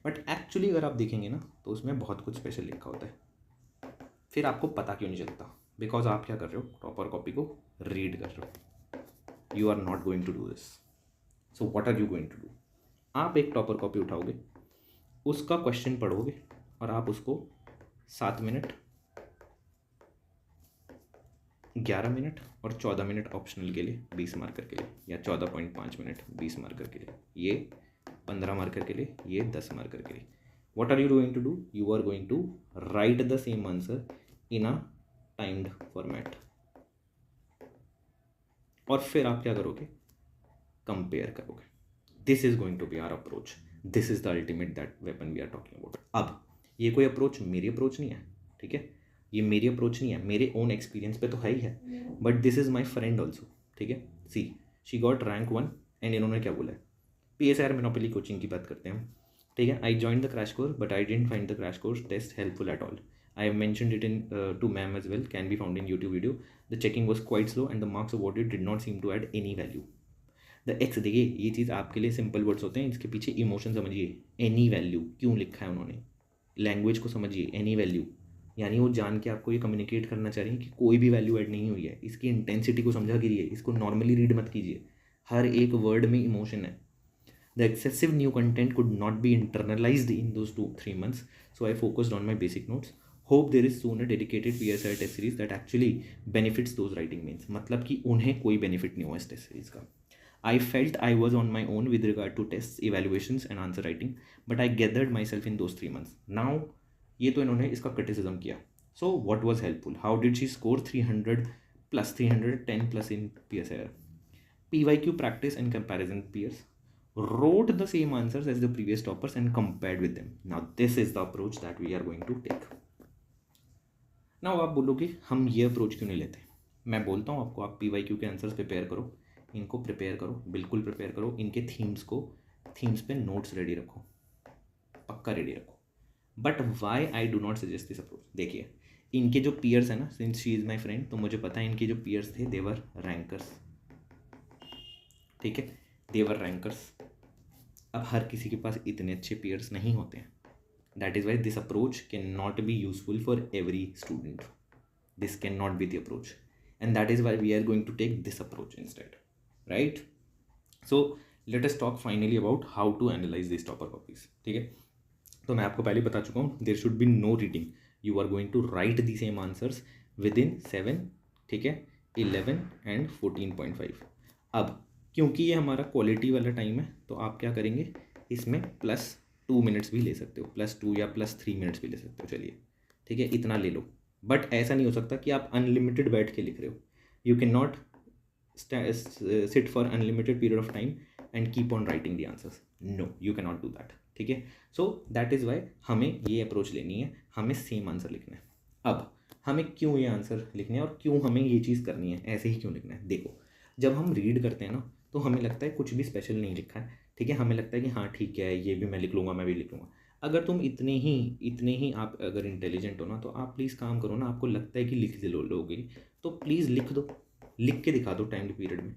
A: बट एक्चुअली अगर आप देखेंगे ना तो उसमें बहुत कुछ स्पेशल लिखा होता है। फिर आपको पता क्यों नहीं चलता, बिकॉज आप क्या कर रहे हो, टॉपर कॉपी को रीड कर रहे हो। You are not going to do this. So what are you going to do, आप एक टॉपर कॉपी उठाओगे, उसका क्वेश्चन पढ़ोगे और आप उसको 7 मिनट, 11 मिनट और 14 मिनट ऑप्शनल के लिए 20 मार्कर के लिए, या 14.5 मिनट 20 मार्कर के लिए, ये 15 मार्कर के लिए, ये 10 मार्कर के लिए। What are you going to do, you are going to write the same answer in a timed format, और फिर आप क्या करोगे, कंपेयर करोगे। This is going to be our approach, this is the ultimate that weapon we are talking about. अब ये कोई approach मेरी अप्रोच नहीं है, ठीक है, ये मेरी अप्रोच नहीं है, मेरे ओन एक्सपीरियंस पे तो है ही है, but this is my friend also, ठीक है। सी शी गॉट रैंक 1 एंड इन्होंने क्या बोला है, PSR मोनोपोली कोचिंग की बात करते हैं हम, ठीक है। I join the crash course but I didn't find the crash course test helpful at all. I have mentioned it in to ma'am as well, can be found in YouTube video. The checking was quite slow and the marks awarded did not seem to add any value. The X, देखिए ये चीज़ आपके लिए simple words होते हैं, इसके पीछे emotion समझिए। Any value क्यों लिखा है उन्होंने, लैंग्वेज को समझिए, एनी वैल्यू यानी वो जान के आपको ये कम्युनिकेट करना चाह रहे हैं कि कोई भी वैल्यू ऐड नहीं हुई है। इसकी इंटेंसिटी को समझा गिरिए, इसको नॉर्मली रीड मत कीजिए, हर एक वर्ड में इमोशन है। The excessive new content could not be internalized in those 2-3 months, so I focused on my basic notes. Hope there is soon a dedicated PSI test series that actually benefits those writing means, मतलब कि उन्हें कोई benefit नहीं हुआ इस test series का। I felt I was on my own with regard to tests, evaluations and answer writing, but I gathered myself in those 3 months. Now ये तो इन्होंने इसका criticism किया। So what was helpful? How did she score 300 plus 310 plus in PSI? PYQ practice and comparison peers. Wrote the same answers as the previous toppers and compared with them. Now this is the approach that we are going to take. ना आप बोलोगे हम ये approach क्यों नहीं लेते, मैं बोलता हूँ आपको, आप PYQ के आंसर्स प्रिपेयर करो, इनको प्रिपेयर करो, बिल्कुल प्रिपेयर करो, इनके थीम्स पे नोट्स रेडी रखो, पक्का रेडी रखो। But why I do not suggest this approach, देखिए इनके जो पीयर्स हैं ना, since she is my friend, तो मुझे पता है इनके जो पीयर्स थे देवर रैंकर्स, ठीक है, देवर रैंकर्स। अब हर किसी के पास इतने अच्छे पीयर्स नहीं होते हैं, that is why this approach cannot be useful for every student. This cannot be the approach, and that is why we are going to take this approach instead, right? So let us talk finally about how to analyze these topper copies, ठीक है। तो मैं आपको पहले बता चुका हूँ, there should be no reading, you are going to write the same answers within 7, ठीक है, 11 and 14.5। अब क्योंकि ये हमारा क्वालिटी वाला टाइम है तो आप क्या करेंगे, इसमें +2 मिनट्स भी ले सकते हो, +2 या +3 मिनट्स भी ले सकते हो, चलिए ठीक है, इतना ले लो। बट ऐसा नहीं हो सकता कि आप अनलिमिटेड बैठ के लिख रहे हो। You can not sit for unlimited period of time and keep on writing the answers. No, you cannot do that. ठीक है, सो दैट इज़ वाई हमें ये अप्रोच लेनी है, हमें सेम आंसर लिखना है। अब हमें क्यों ये आंसर लिखने हैं और क्यों हमें ये चीज़ करनी है, ऐसे ही क्यों लिखना है। देखो, जब हम रीड करते हैं ना तो हमें लगता है कुछ भी स्पेशल नहीं लिखा है, ठीक है, हमें लगता है कि हाँ ठीक है ये भी मैं लिख लूँगा, मैं भी लिख लूँगा। अगर तुम इतने ही आप अगर इंटेलिजेंट हो ना तो आप प्लीज़ काम करो ना, आपको लगता है कि लिख लोगे तो प्लीज़ लिख दो, लिख के दिखा दो टाइम पीरियड में,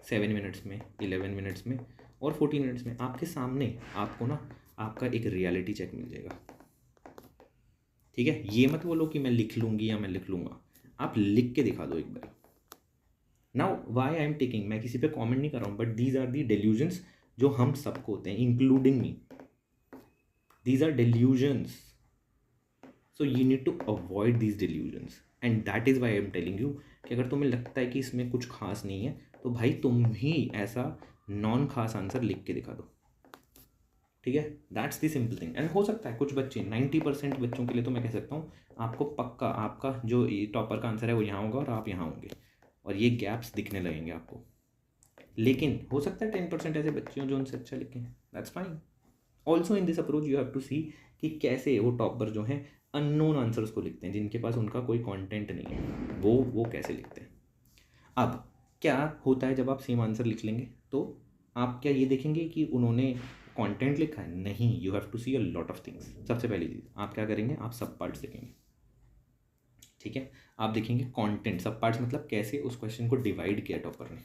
A: 7 मिनट्स में, 11 मिनट्स में और 14 मिनट्स में। आपके सामने आपको ना आपका एक रियलिटी चेक मिल जाएगा, ठीक है। ये मत बोलो कि मैं लिख लूँगी या मैं लिख लूँगा, आप लिख के दिखा दो एक बार। Now why I am taking, मैं किसी पे कॉमेंट नहीं कर रहा हूँ, but these are the delusions जो हम सबको होते हैं, including me. These are delusions, so you need to avoid these delusions and that is why I am telling you कि अगर तुम्हें लगता है कि इसमें कुछ खास नहीं है तो भाई तुम ही ऐसा नॉन खास आंसर लिख के दिखा दो, ठीक है। That's the simple thing. And हो सकता है कुछ बच्चे 90% बच्चों के लिए तो मैं कह सकता हूँ आपको पक्का आपका जो टॉपर का आंसर है वो यहाँ होगा और आप यहाँ होंगे और ये गैप्स दिखने लगेंगे आपको। लेकिन हो सकता है 10% ऐसे बच्चे हों जो उनसे अच्छा लिखें, that's fine. Also in this approach you have to see कि कैसे वो टॉपर जो हैं अननोन आंसर्स को लिखते हैं, जिनके पास उनका कोई कंटेंट नहीं है, वो कैसे लिखते हैं। अब क्या होता है जब आप सेम आंसर लिख लेंगे तो आप क्या ये देखेंगे कि उन्होंने कंटेंट लिखा है, नहीं, you have to see a lot of things. सबसे पहली चीज़ आप क्या करेंगे, आप सब पार्ट्स देखेंगे, ठीक है। आप देखेंगे कंटेंट, सब पार्ट्स मतलब कैसे उस क्वेश्चन को डिवाइड किया टॉपर ने,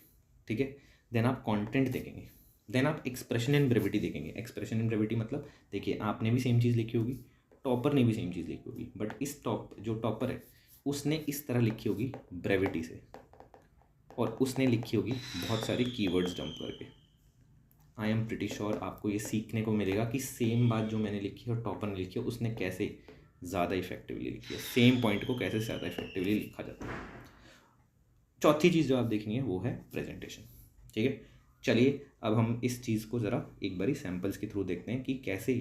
A: ठीक है। देन आप कंटेंट देखेंगे, देन आप एक्सप्रेशन इन ब्रेविटी देखेंगे। एक्सप्रेशन इन ब्रेविटी मतलब देखिए आपने भी सेम चीज़ लिखी होगी, टॉपर ने भी सेम चीज़ लिखी होगी, बट इस जो टॉपर है उसने इस तरह लिखी होगी ब्रेविटी से, और उसने लिखी होगी बहुत सारे कीवर्ड्स डंप करके। आई एम प्रिटी श्योर आपको ये सीखने को मिलेगा कि सेम बात जो मैंने लिखी है और टॉपर ने लिखी है उसने कैसे ज़्यादा इफेक्टिवली लिखी है, सेम पॉइंट को कैसे ज़्यादा इफेक्टिवली लिखा जाता है। चौथी चीज़ जो आप देखेंगे वो है प्रेजेंटेशन, ठीक है। चलिए अब हम इस चीज़ को ज़रा एक बारी सैम्पल्स के थ्रू देखते हैं कि कैसे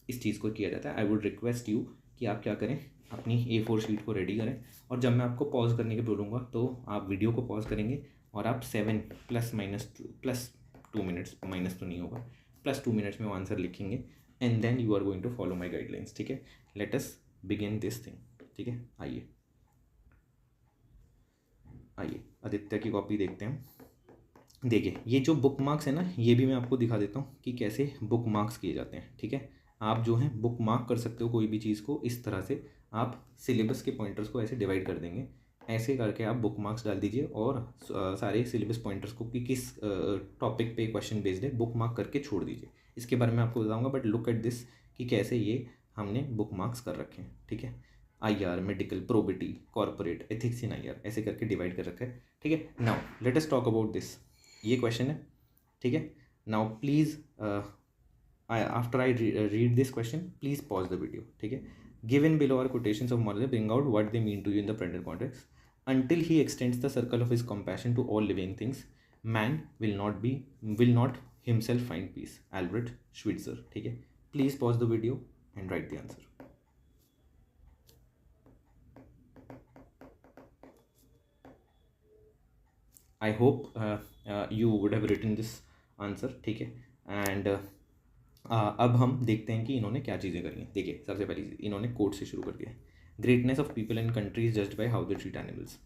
A: इस चीज़ को किया जाता है। आई वुड रिक्वेस्ट यू कि आप क्या करें, अपनी A4 शीट को रेडी करें और जब मैं आपको पॉज करने के बोलूँगा तो आप वीडियो को पॉज करेंगे और आप 7 +2 मिनट्स, माइनस तो नहीं होगा, +2 मिनट्स में वो आंसर लिखेंगे and then you are going to follow my guidelines, ठीक है। Let us begin this thing, ठीक है। आइए आदित्य की कॉपी देखते हैं। देखिए ये जो बुक मार्क्स है ना, ये भी मैं आपको दिखा देता हूँ कि कैसे बुक मार्क्स किए जाते हैं, ठीक है। आप जो है बुक मार्क कर सकते हो कोई भी चीज़ को इस तरह से, आप सिलेबस के पॉइंटर्स को ऐसे डिवाइड कर देंगे, ऐसे करके आप बुक मार्क्स डाल दीजिए और सारे सिलेबस पॉइंटर्स को कि किस टॉपिक पे क्वेश्चन बेस्ड है बुक मार्क करके छोड़ दीजिए। इसके बारे में आपको बताऊँगा, बट लुक एट दिस कि कैसे ये हमने बुक मार्क्स कर रखे हैं, ठीक है। IR, medical, probity, corporate, ethics in IR, ऐसे करके डिवाइड कर रखा है, ठीक है। Now let us talk about this, ये क्वेश्चन है, ठीक है। Now please after I read this question please pause the video, ठीक है। Given below are quotations of Mother, bring out what they mean to you in the present context. Until he extends the circle of his compassion to all living things, man will not himself find peace. Albert Schweitzer, ठीक है। Please pause the video and write the answer. I hope you would have written this answer, ठीक है। And अब हम देखते हैं कि इन्होंने क्या चीज़ें करी हैं। देखिए सबसे पहली चीज़ इन्होंने कोट से शुरू कर दिया है, greatness of people and countries judged by how they treat animals.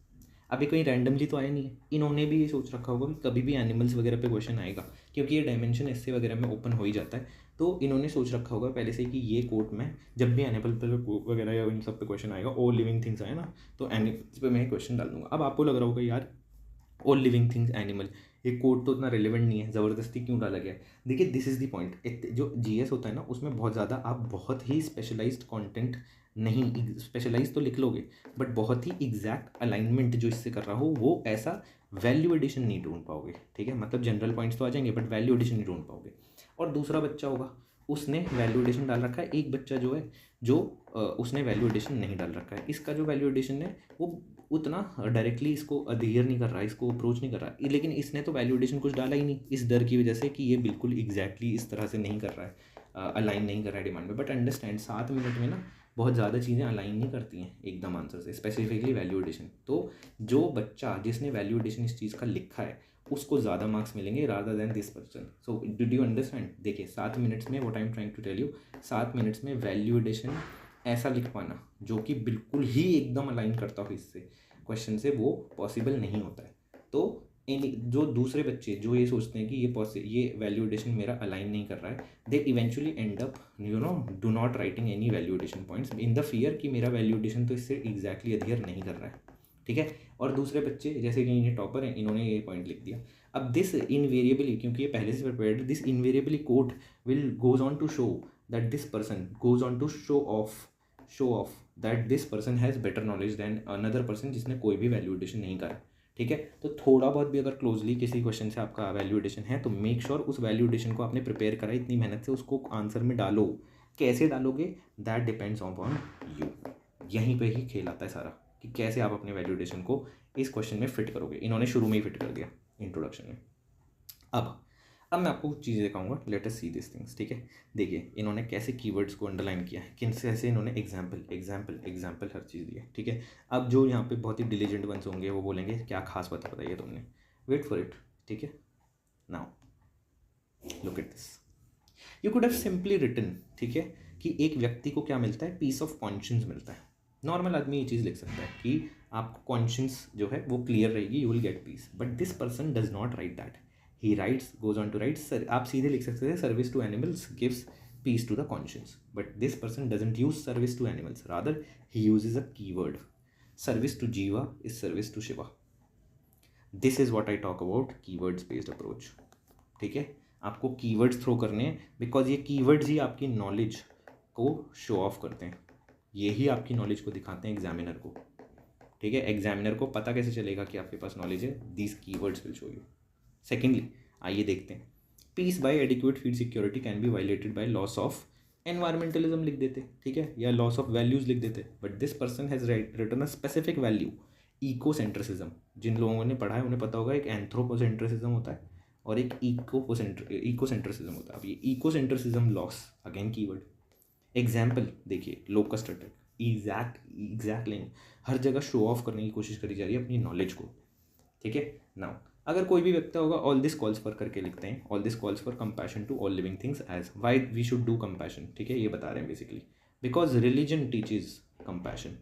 A: अब ये कहीं रैंडमली तो आया नहीं है, इन्होंने भी ये सोच रखा होगा कि कभी भी एनिमल्स वगैरह पे क्वेश्चन आएगा, क्योंकि ये डायमेंशन ऐसे वगैरह में ओपन हो ही जाता है, तो इन्होंने सोच रखा होगा पहले से कि ये कोट में जब भी एनिमल पर वगैरह या इन सब पे क्वेश्चन आएगा, ऑल लिविंग थिंग्स आए ना, तो एनिमल्स पे मैं क्वेश्चन डाल दूंगा। अब आपको लग रहा होगा यार ऑल लिविंग थिंग्स एनिमल, ये कोड तो इतना रिलेवेंट नहीं है, ज़बरदस्ती क्यों डाला गया है। देखिए दिस इज़ द पॉइंट, जो GS होता है ना उसमें बहुत ज़्यादा आप बहुत ही स्पेशलाइज्ड कंटेंट नहीं, स्पेशलाइज तो लिख लोगे बट बहुत ही एग्जैक्ट अलाइनमेंट जो इससे कर रहा हो वो ऐसा वैल्यू एडिशन नहीं ढूंढ पाओगे, ठीक है। मतलब जनरल पॉइंट्स तो आ जाएंगे बट वैल्यू एडिशन नहीं ढूंढ पाओगे। और दूसरा बच्चा होगा उसने वैल्यू एडिशन डाल रखा है, एक बच्चा जो है जो उसने वैल्यू एडिशन नहीं डाल रखा है। इसका जो वैल्यू एडिशन है वो उतना डायरेक्टली इसको अधेयर नहीं कर रहा है, इसको अप्रोच नहीं कर रहा है, लेकिन इसने तो वैल्यू एडिशन कुछ डाला ही नहीं इस डर की वजह से कि ये बिल्कुल एग्जैक्टली इस तरह से नहीं कर रहा है, अलाइन नहीं कर रहा है डिमांड में। बट अंडरस्टैंड 7 मिनट में ना बहुत ज़्यादा चीज़ें अलाइन नहीं करती हैं एकदम आंसर से, स्पेसिफिकली वैल्यू एडिशन। तो जो बच्चा जिसने वैल्यू एडिशन इस चीज़ का लिखा है उसको ज़्यादा मार्क्स मिलेंगे rather than this person. So did you understand? देखिए 7 मिनट्स में what I am trying to tell you, 7 minutes में वैल्यू एडिशन ऐसा लिख पाना जो कि बिल्कुल ही एकदम अलाइन करता हो इससे क्वेश्चन से, वो पॉसिबल नहीं होता है। तो जो दूसरे बच्चे जो ये सोचते हैं कि ये वैल्यू एडिशन मेरा अलाइन नहीं कर रहा है, they eventually end up do not writing any value addition points in the fear कि मेरा वैल्यू एडिशन तो इससे एग्जैक्टली अधेयर नहीं कर रहा है, ठीक है। और दूसरे बच्चे जैसे कि इन्हें टॉपर हैं, इन्होंने ये पॉइंट लिख दिया। अब दिस इनवेरिएबली, क्योंकि ये पहले से prepared, this invariably quote will goes on to show that this person goes on to show off that this person has better knowledge than another person जिसने कोई भी वैल्यू एडिशन नहीं करा, ठीक है। तो थोड़ा बहुत भी अगर क्लोजली किसी क्वेश्चन से आपका वैल्यू एडिशन है तो मेक श्योर उस वैल्यू एडिशन को आपने प्रिपेयर करा इतनी मेहनत से, उसको आंसर में डालो। कैसे डालोगे दैट डिपेंड्स अपॉन यू। यहीं पे ही खेल आता है सारा कि कैसे आप अपने वैल्यू एडिशन को इस क्वेश्चन में फिट करोगे। इन्होंने शुरू में ही फिट कर दिया इंट्रोडक्शन में। अब मैं आपको कुछ चीज़ें दिखाऊंगा, let us see this things, ठीक है। देखिए इन्होंने कैसे कीवर्ड्स को अंडरलाइन किया है, कैसे इन्होंने एग्जाम्पल हर चीज़ दी है, ठीक है। अब जो यहाँ पे बहुत ही डिलीजेंट वंस होंगे वो बोलेंगे क्या खास बात बताइए तुमने, वेट फॉर इट, ठीक है। Now look at this, you could have simply written, ठीक है, कि एक व्यक्ति को क्या मिलता है, पीस ऑफ कॉन्शियंस मिलता है। नॉर्मल आदमी ये चीज़ लिख सकता है कि आपको कॉन्शियंस जो है वो क्लियर रहेगी, you will get peace, but this person does not write that. He writes goes on to write, sir आप सीधे लिख सकते थे service to animals gives peace to the conscience, but this person doesn't use service to animals, rather he uses a keyword, service to jiva is service to Shiva. This is what I talk about keywords based approach, ठीक है। आपको keywords throw करने हैं because ये keywords ही आपकी knowledge को show off करते हैं, यही आपकी नॉलेज को दिखाते हैं एग्जामिनर को, ठीक है। एग्जामिनर को पता कैसे चलेगा कि आपके पास नॉलेज है, these keywords will show you. Secondly आइए देखते हैं, peace by adequate feed security can be violated by loss of environmentalism लिख देते, ठीक है, या लॉस ऑफ वैल्यूज लिख देते, but this person has written a specific value, ecocentrism. जिन लोगों ने पढ़ा है उन्हें पता होगा एक एंथ्रोपोसेंट्रिसिज्म होता है और एक इकोसेंट्रिसिज्म होता है। अब ये इकोसेंट्रिसिज्म लॉस, अगेन कीवर्ड। एग्जाम्पल देखिए, लोकस्ट अटैक, एग्जैक्ट लाइन, हर जगह शो ऑफ करने की कोशिश करी जा रही है अपनी नॉलेज को, ठीक है। नाउ अगर कोई भी व्यक्ति होगा ऑल दिस कॉल्स फॉर करके लिखते हैं, all this calls for compassion to all living things as why we should do compassion, ठीक है, ये बता रहे हैं basically because religion teaches compassion.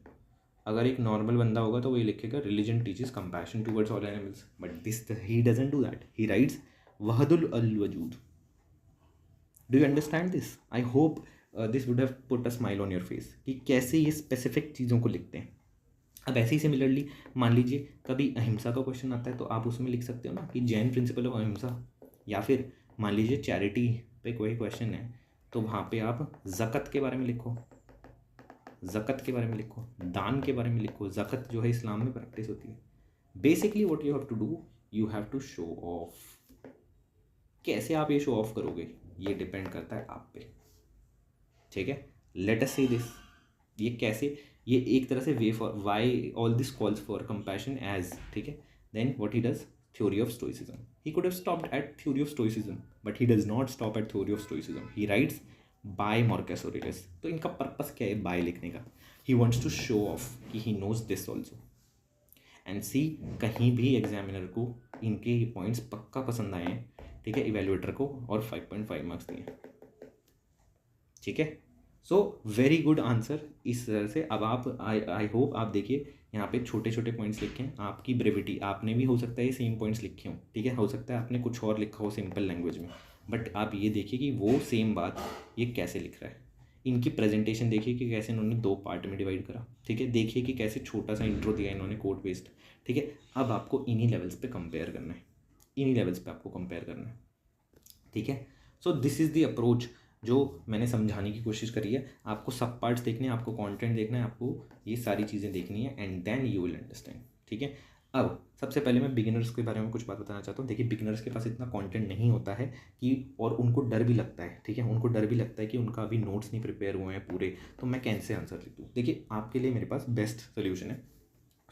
A: अगर एक नॉर्मल बंदा होगा तो वो ये लिखेगा religion teaches compassion towards all animals, but this he doesn't do that, he writes वहदुल अल वजूद। Do you understand this? I hope this would have put a smile on your face कि कैसे ये स्पेसिफिक चीज़ों को लिखते हैं। अब ऐसे ही सिमिलरली मान लीजिए कभी अहिंसा का क्वेश्चन आता है तो आप उसमें लिख सकते हो ना कि जैन प्रिंसिपल ऑफ अहिंसा, या फिर मान लीजिए चैरिटी पे कोई क्वेश्चन है तो वहाँ पे आप ज़कत के बारे में लिखो, ज़कत के बारे में लिखो, दान के बारे में लिखो। ज़कत जो है इस्लाम में प्रैक्टिस होती है। Basically what you have to do, you have to show off. कैसे आप ये शो ऑफ करोगे ये डिपेंड करता है आप पे, ठीक है। लेट अस सी दिस, ये कैसे, ये एक तरह से way for why all this calls for compassion as, ठीक है। Then what he does, theory of stoicism, he could have stopped at theory of stoicism but he does not stop at theory of stoicism, he writes by Marcus Aurelius. तो इनका purpose क्या है by लिखने का, he wants to show off कि he knows this also and see, कहीं भी examiner को इनके पॉइंट्स पक्का पसंद आए हैं, ठीक है, इवेल्युएटर को, और 5.5 मार्क्स दिए, ठीक है। सो वेरी गुड आंसर इस तरह से। अब आप आई होप आप देखिए यहाँ पे छोटे छोटे पॉइंट्स लिखे हैं, आपकी ब्रेविटी, आपने भी हो सकता है ये सेम पॉइंट्स लिखे हों, ठीक है, हो सकता है आपने कुछ और लिखा हो सिंपल लैंग्वेज में, बट आप ये देखिए कि वो सेम बात ये कैसे लिख रहा है। इनकी प्रेजेंटेशन देखिए कि कैसे इन्होंने 2 पार्ट में डिवाइड करा, ठीक है, देखिए कि कैसे छोटा सा इंट्रो दिया इन्होंने कोड बेस्ड, ठीक है। अब आपको इन्हीं लेवल्स पे कंपेयर करना है, इन्हीं लेवल्स पे आपको कंपेयर करना है, ठीक है। So this is the approach जो मैंने समझाने की कोशिश करी है। आपको सब पार्ट्स देखने हैं, आपको कंटेंट देखना है, आपको ये सारी चीज़ें देखनी है and then you will understand, ठीक है। अब सबसे पहले मैं बिगिनर्स के बारे में कुछ बात बताना चाहता हूँ। देखिए, बिगिनर्स के पास इतना कंटेंट नहीं होता है कि, और उनको डर भी लगता है, ठीक है, उनको डर भी लगता है कि उनका अभी नोट्स नहीं प्रिपेयर हुए हैं पूरे, तो मैं कैसे आंसर लिख दूँ। देखिए, आपके लिए मेरे पास बेस्ट सोल्यूशन है,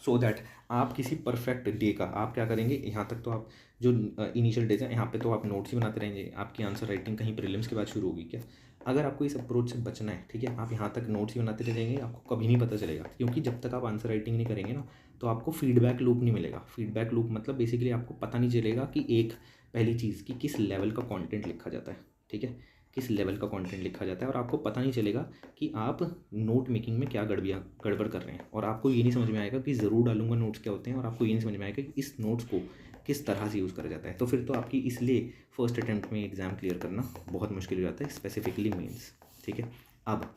A: सो दैट आप किसी परफेक्ट डे का आप क्या करेंगे, यहाँ तक तो आप जो इनिशियल डेज हैं यहाँ पे तो आप नोट्स ही बनाते रहेंगे, आपकी आंसर राइटिंग कहीं प्रीलिम्स के बाद शुरू होगी क्या। अगर आपको इस अप्रोच से बचना है, ठीक है, आप यहाँ तक नोट्स ही बनाते रहेंगे, आपको कभी नहीं पता चलेगा, क्योंकि जब तक आप आंसर राइटिंग नहीं करेंगे ना, तो आपको फीडबैक लूप नहीं मिलेगा। फीडबैक लूप मतलब बेसिकली आपको पता नहीं चलेगा कि एक पहली चीज़ कि किस लेवल का कॉन्टेंट लिखा जाता है, ठीक है, किस लेवल का कंटेंट लिखा जाता है, और आपको पता नहीं चलेगा कि आप नोट मेकिंग में क्या गड़बड़ कर रहे हैं, और आपको ये नहीं समझ में आएगा कि ज़रूर डालूंगा नोट्स क्या होते हैं, और आपको ये नहीं समझ में आएगा कि इस नोट्स को किस तरह से यूज़ करा जाता है। तो फिर तो आपकी इसलिए फर्स्ट अटैम्प्ट में एग्ज़ाम क्लियर करना बहुत मुश्किल हो जाता है, स्पेसिफिकली मेंस, ठीक है। अब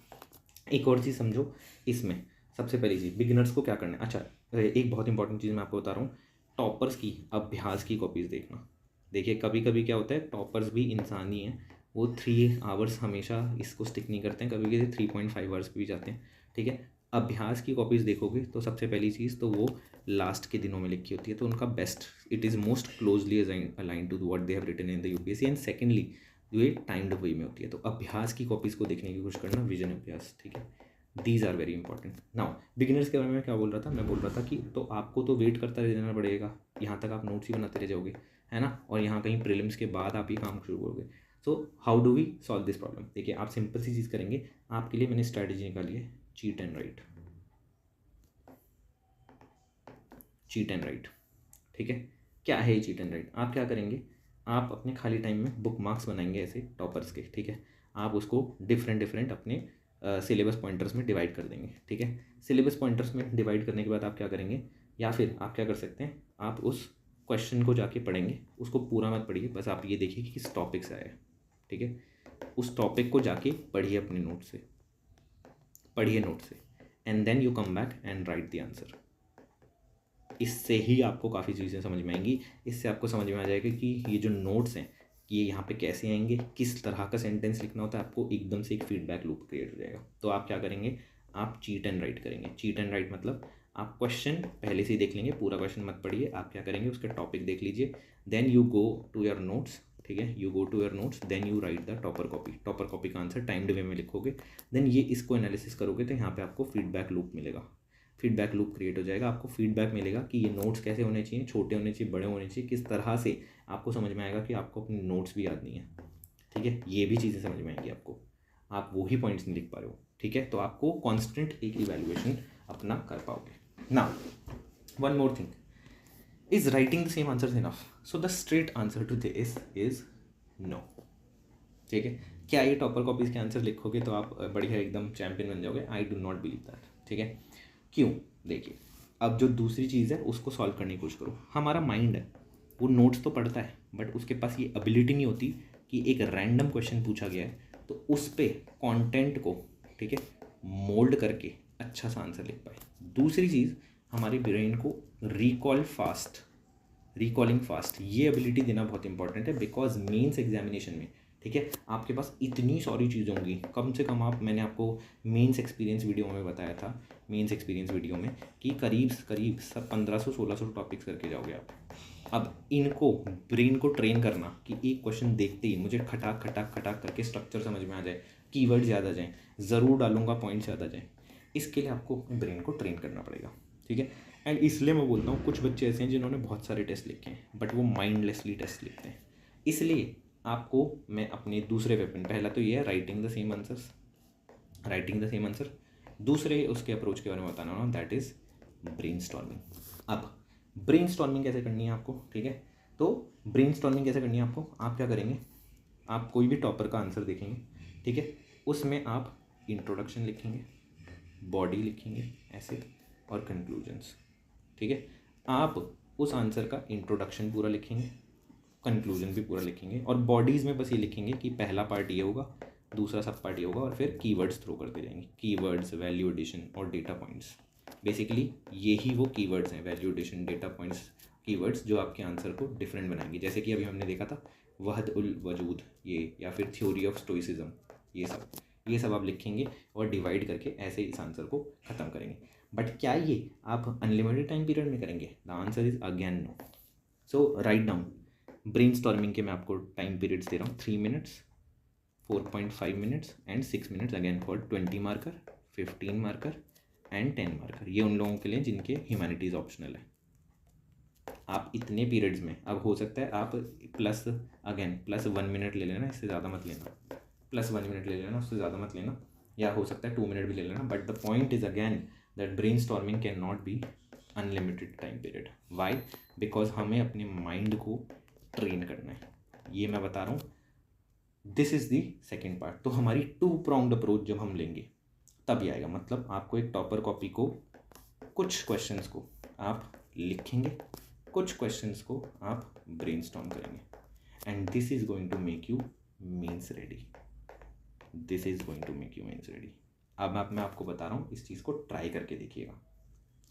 A: एक और चीज़ समझो इसमें, सबसे पहली चीज़ बिगिनर्स को क्या करना है। अच्छा, एक बहुत इंपॉर्टेंट चीज़ मैं आपको बता रहा हूँ, टॉपर्स की अभ्यास की कॉपीज़ देखना। देखिए, कभी कभी क्या होता है, टॉपर्स भी इंसान ही हैं, वो 3 आवर्स हमेशा इसको स्टिक नहीं करते हैं, कभी कभी 3.5 आवर्स भी जाते हैं, ठीक है। अभ्यास की कॉपीज़ देखोगे तो सबसे पहली चीज़ तो वो लास्ट के दिनों में लिखी होती है, तो उनका best, it is most closely align to what they have written in the UPSC, and secondly ये टाइम्ड वे में होती है। तो अभ्यास की कॉपीज़ को देखने की कोशिश करना, विजन अभ्यास, ठीक है। These are very important. Now beginners के बारे में क्या बोल रहा था, मैं बोल रहा था कि तो आपको तो वेट करता रहना पड़ेगा, यहाँ तक आप नोट्स ही बनाते रह जाओगे, है ना, और यहाँ कहीं प्रीलिम्स के बाद आप ये काम शुरू करोगे। So how do we solve this problem. देखिए, आप सिंपल सी चीज़ करेंगे, आपके लिए मैंने स्ट्रैटेजी निकाली है, cheat and right, cheat and right, ठीक है। क्या है ये चीट एंड राइट, आप क्या करेंगे, आप अपने खाली टाइम में बुक मार्क्स बनाएंगे ऐसे टॉपर्स के, ठीक है। आप उसको डिफरेंट डिफरेंट अपने सिलेबस पॉइंटर्स में डिवाइड कर देंगे, ठीक है। सिलेबस पॉइंटर्स में डिवाइड करने के बाद आप क्या करेंगे, या फिर आप क्या कर सकते हैं, आप उस क्वेश्चन को जाके पढ़ेंगे, उसको पूरा मत पढ़िए, बस आप ये देखिए कि किस टॉपिक से आया है, ठीक है। उस टॉपिक को जाके पढ़िए अपने नोट से, पढ़िए नोट से, and then you come back and write the answer. इससे ही आपको काफ़ी चीज़ें समझ में आएंगी, इससे आपको समझ में आ जाएगा कि ये जो नोट्स हैं कि ये यहाँ पे कैसे आएंगे, किस तरह का सेंटेंस लिखना होता है, आपको एकदम से एक फीडबैक लूप क्रिएट हो जाएगा। तो आप क्या करेंगे, आप चीट एंड राइट करेंगे। चीट एंड राइट मतलब आप क्वेश्चन पहले से ही देख लेंगे, पूरा क्वेश्चन मत पढ़िए, आप क्या करेंगे, उसके टॉपिक देख लीजिए, then you go to your notes, ठीक है, you go to your notes, then you write the topper copy. Topper copy का आंसर टाइम्ड वे में लिखोगे, देन ये इसको एनालिसिस करोगे, तो यहाँ पे आपको फीडबैक लूप मिलेगा, फीडबैक लूप क्रिएट हो जाएगा। आपको फीडबैक मिलेगा कि ये नोट्स कैसे होने चाहिए, छोटे होने चाहिए, बड़े होने चाहिए, किस तरह से, आपको समझ में आएगा कि आपको अपने नोट्स भी याद नहीं है, ठीक है, ये भी चीज़ें समझ में आएंगी आपको, आप वो ही पॉइंट्स नहीं लिख पा रहे हो, ठीक है। तो आपको कॉन्स्टेंट एक इवैल्यूएशन अपना कर पाओगे। Now one more thing, is writing the same answer enough, so the straight answer to this is no, ठीक है। क्या ये टॉपर कॉपीज़ के आंसर लिखोगे तो आप बढ़िया एकदम चैंपियन बन जाओगे, आई डू नॉट बिलीव दैट, ठीक है। क्यों, देखिए, अब जो दूसरी चीज़ है उसको सॉल्व करने की कोशिश करो। हमारा माइंड है वो नोट्स तो पढ़ता है, बट उसके पास ये एबिलिटी नहीं होती कि एक रैंडम क्वेश्चन पूछा गया है तो उस पे कंटेंट को, ठीक है, मोल्ड करके अच्छा सा आंसर लिख पाए। दूसरी चीज़, हमारे ब्रेन को रिकॉलिंग फास्ट, ये एबिलिटी देना बहुत इंपॉर्टेंट है, बिकॉज मेंस एग्जामिनेशन में, ठीक है, आपके पास इतनी सारी चीज़ें होंगी, कम से कम मैंने आपको मेंस एक्सपीरियंस वीडियो में बताया था, मेंस एक्सपीरियंस वीडियो में कि करीब सब 1500-1600 टॉपिक्स करके जाओगे आप। अब इनको ब्रेन को ट्रेन करना कि एक क्वेश्चन देखते ही मुझे खटाक खटाक खटाक करके स्ट्रक्चर समझ में आ जाए, कीवर्ड ज़्यादा जाएँ, ज़रूर डालूंगा पॉइंट ज़्यादा जाएँ, इसके लिए आपको ब्रेन को ट्रेन करना पड़ेगा, ठीक है। एंड इसलिए मैं बोलता हूँ कुछ बच्चे ऐसे हैं जिन्होंने बहुत सारे टेस्ट लिखे हैं, बट वो माइंडलेसली टेस्ट लिखते हैं। इसलिए आपको मैं अपने दूसरे वेपन, पहला तो ये है राइटिंग द सेम आंसर, दूसरे उसके अप्रोच के बारे में बताना ना, दैट इज़ ब्रेनस्टॉर्मिंग। अब ब्रेनस्टॉर्मिंग कैसे करनी है आपको, ठीक है, तो ब्रेनस्टॉर्मिंग कैसे करनी है आपको, आप क्या करेंगे, आप कोई भी टॉपर का आंसर देखेंगे, ठीक है, उसमें आप इंट्रोडक्शन लिखेंगे, बॉडी लिखेंगे ऐसे, और कंक्लूजन्स, ठीक है। आप उस आंसर का इंट्रोडक्शन पूरा लिखेंगे, कंक्लूजन भी पूरा लिखेंगे, और बॉडीज़ में बस ये लिखेंगे कि पहला पार्ट ये होगा, दूसरा सब पार्ट ये होगा, और फिर कीवर्ड्स थ्रो करते जाएंगे, कीवर्ड्स, वैल्यू एडिशन और डेटा पॉइंट्स। बेसिकली यही वो कीवर्ड्स हैं, value addition, data points, keywords जो आपके आंसर को डिफरेंट बनाएंगे। जैसे कि अभी हमने देखा था वहद उल वजूद, ये, या फिर थ्योरी ऑफ स्टोइसिज्म, ये सब आप लिखेंगे और डिवाइड करके ऐसे इस आंसर को ख़त्म करेंगे। बट क्या ये आप अनलिमिटेड टाइम पीरियड में करेंगे? The answer is again no. So write down, brain storming के मैं आपको टाइम पीरियड्स दे रहा हूँ, 3 minutes, 4.5 minutes and 6 minutes, again for 20 marker, 15 marker and 10 marker. ये उन लोगों के लिए जिनके ह्यूमैनिटीज़ ऑप्शनल है। आप इतने पीरियड्स में, अब हो सकता है आप +1 मिनट ले लेना, इससे ज़्यादा मत लेना, +1 मिनट ले लेना, उससे ज़्यादा मत लेना, या हो सकता है 2 मिनट भी ले लेना, but the point is again that brain storming can not be unlimited time period. Why? Because हमें अपने माइंड को ट्रेन करना है, ये मैं बता रहा हूँ। This is the second part. तो हमारी 2 pronged अप्रोच जब हम लेंगे तभी आएगा। मतलब आपको एक टॉपर कॉपी को, कुछ क्वेश्चंस को आप लिखेंगे, कुछ क्वेश्चंस को आप ब्रेनस्टॉर्म करेंगे, and this is going to make you mains ready. This is going to make you mains ready. अब मैं आपको बता रहा हूँ, इस चीज़ को ट्राई करके देखिएगा।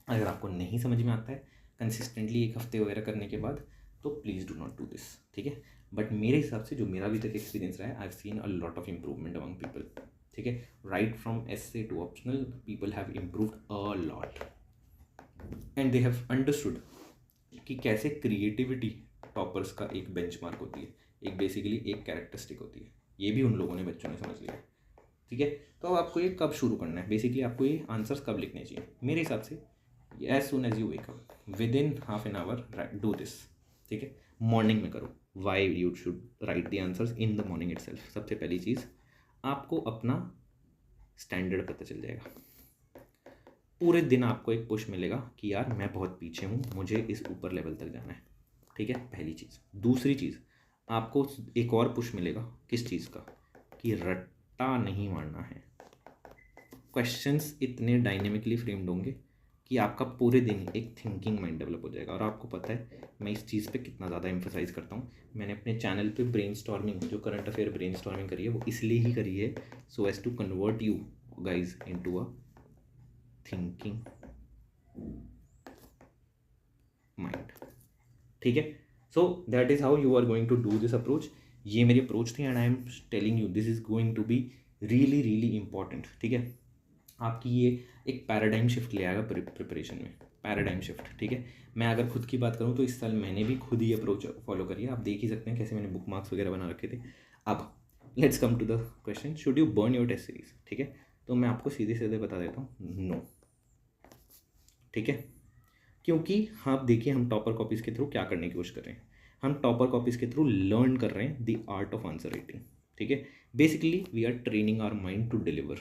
A: अगर आपको नहीं समझ में आता है कंसिस्टेंटली 1 हफ्ते वगैरह करने के बाद, तो please do not do this, ठीक है। बट मेरे हिसाब से जो मेरा अभी तक एक्सपीरियंस रहा है, I have seen a lot of improvement among people, ठीक है। Right from essay to optional, people have improved a lot and they have understood कि कैसे क्रिएटिविटी टॉपर्स का एक बेंचमार्क होती है, एक बेसिकली एक कैरेक्टरिस्टिक होती है। ये भी उन लोगों ने, बच्चों ने समझ लिया, ठीक है। तो अब आपको ये कब शुरू करना है, बेसिकली आपको ये आंसर्स कब लिखने चाहिए? मेरे हिसाब से as soon as you wake up, within half an hour do this, ठीक है। मॉर्निंग में करो। Why you should write the answers in the morning itself? सबसे पहली चीज़, आपको अपना स्टैंडर्ड पता चल जाएगा। पूरे दिन आपको एक पुश मिलेगा कि यार मैं बहुत पीछे हूँ, मुझे इस ऊपर लेवल तक जाना है, ठीक है, पहली चीज़। दूसरी चीज़, आपको एक और पुश मिलेगा, किस चीज़ का? कि रट्टा नहीं मारना है। क्वेश्चंस इतने डायनेमिकली फ्रेम्ड होंगे कि आपका पूरे दिन एक थिंकिंग माइंड डेवलप हो जाएगा। और आपको पता है मैं इस चीज़ पे कितना ज़्यादा एम्फोसाइज करता हूँ। मैंने अपने चैनल पे ब्रेनस्टॉर्मिंग, जो करंट अफेयर ब्रेनस्टॉर्मिंग करी है, वो इसलिए ही करी है so as to convert you guys into a thinking mind, ठीक है। So that is how you are going to do this approach. ये मेरी अप्रोच थी and I am telling you this is going to be really really important, ठीक है। आपकी ये एक पैराडाइम शिफ्ट ले आएगा प्रिपरेशन में, पैराडाइम शिफ्ट, ठीक है। मैं अगर खुद की बात करूँ तो इस साल मैंने भी खुद ही अप्रोच फॉलो करी है। आप देख ही सकते हैं कैसे मैंने बुक मार्क्स वगैरह बना रखे थे। अब let's come to the question, should you burn your test series, ठीक है। तो मैं आपको सीधे सीधे बता देता हूँ, नो, ठीक है। क्योंकि हाँ देखिए, हम टॉपर कॉपीज़ के थ्रू क्या करने की कोशिश कर रहे हैं? हम टॉपर कॉपीज़ के थ्रू लर्न कर रहे हैं the art of answer writing, ठीक है। Basically we are training our mind to deliver,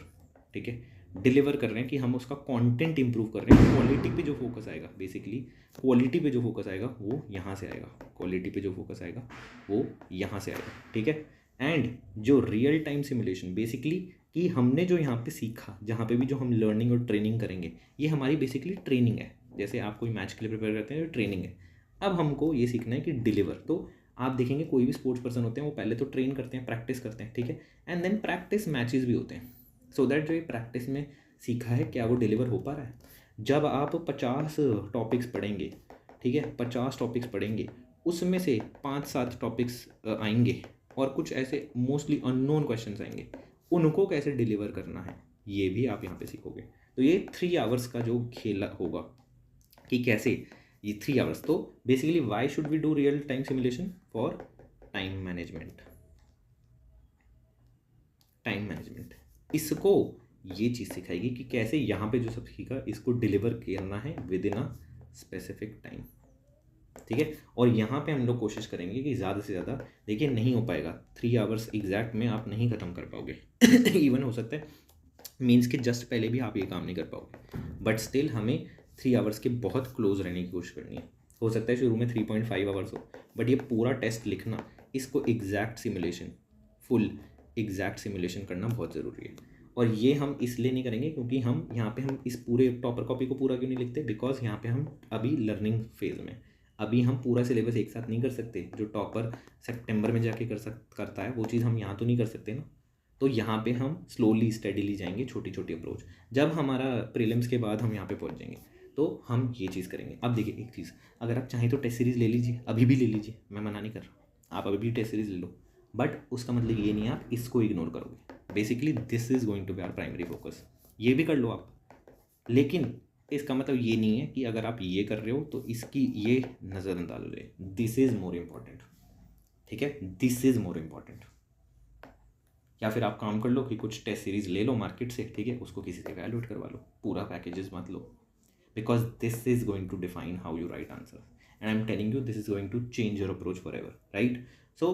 A: ठीक है। डिलीवर कर रहे हैं कि हम उसका कंटेंट इंप्रूव कर रहे हैं। क्वालिटी पे जो फोकस आएगा, बेसिकली क्वालिटी पे जो फोकस आएगा वो यहाँ से आएगा, क्वालिटी पे जो फोकस आएगा वो यहाँ से आएगा, ठीक है। एंड जो रियल टाइम सिमुलेशन, बेसिकली कि हमने जो यहाँ पे सीखा, जहाँ पे भी जो हम लर्निंग और ट्रेनिंग करेंगे, ये हमारी बेसिकली ट्रेनिंग है। जैसे आप कोई मैच के लिए प्रिपेयर करते हैं, ट्रेनिंग है। अब हमको ये सीखना है कि डिलीवर। तो आप देखेंगे कोई भी स्पोर्ट्स पर्सन होते हैं, वो पहले तो ट्रेन करते हैं, प्रैक्टिस करते हैं, ठीक है, एंड देन प्रैक्टिस मैचेस भी होते हैं, सो दैट जो ये प्रैक्टिस में सीखा है क्या वो डिलीवर हो पा रहा है। जब आप 50 टॉपिक्स पढ़ेंगे, ठीक है, 50 टॉपिक्स पढ़ेंगे, उसमें से 5-7 टॉपिक्स आएंगे और कुछ ऐसे मोस्टली अननोन क्वेश्चंस आएंगे, उनको कैसे डिलीवर करना है ये भी आप यहाँ पे सीखोगे। तो ये 3 आवर्स का जो खेल होगा कि कैसे ये 3 आवर्स, तो basically why should we do real time simulation? For time management, time management. इसको ये चीज़ सिखाएगी कि कैसे यहाँ पे जो सब सीखा इसको डिलीवर करना है with in a specific time, ठीक है। और यहाँ पे हम लोग कोशिश करेंगे कि ज़्यादा से ज़्यादा, देखिए नहीं हो पाएगा 3 आवर्स एग्जैक्ट में आप नहीं ख़त्म कर पाओगे इवन हो सकता है मीन्स के जस्ट पहले भी आप ये काम नहीं कर पाओगे, बट स्टिल हमें 3 आवर्स के बहुत क्लोज रहने की कोशिश करनी है। हो सकता है शुरू में 3.5 आवर्स हो, बट ये पूरा टेस्ट लिखना, इसको exact simulation, full exact simulation करना बहुत ज़रूरी है। और ये हम इसलिए नहीं करेंगे क्योंकि हम यहाँ पे हम इस पूरे टॉपर कॉपी को पूरा क्यों नहीं लिखते? बिकॉज यहाँ पे हम अभी लर्निंग फेज में, अभी हम पूरा सिलेबस एक साथ नहीं कर सकते। जो टॉपर सितंबर में जाके करता है वो चीज़ हम यहाँ तो नहीं कर सकते ना। तो यहाँ पे हम स्लोली स्टडीली जाएंगे, छोटी छोटी अप्रोच। जब हमारा प्रीलिम्स के बाद हम यहाँ पे पहुँच जाएंगे तो हम ये चीज़ करेंगे। अब देखिए एक चीज़, अगर आप चाहें तो टेस्ट सीरीज़ ले लीजिए, अभी भी ले लीजिए, मैं मना नहीं कर रहा, आप अभी भी टेस्ट सीरीज़ ले लो, बट उसका मतलब ये नहीं है आप इसको इग्नोर करोगे। Basically this is going to be our primary focus, ये भी कर लो आप, लेकिन इसका मतलब ये नहीं है कि अगर आप ये कर रहे हो तो इसकी ये नज़रअंदाज हो जाए। दिस इज़ मोर इम्पॉर्टेंट, ठीक है, दिस इज़ मोर इम्पॉर्टेंट। या फिर आप काम कर लो कि कुछ टेस्ट सीरीज ले लो मार्केट से, ठीक है, उसको किसी से वैल्यूएट करवा लो, पूरा पैकेजेस मत लो, because this is going to define how you write answer and I am telling you this is going to change your approach forever right, राइट। सो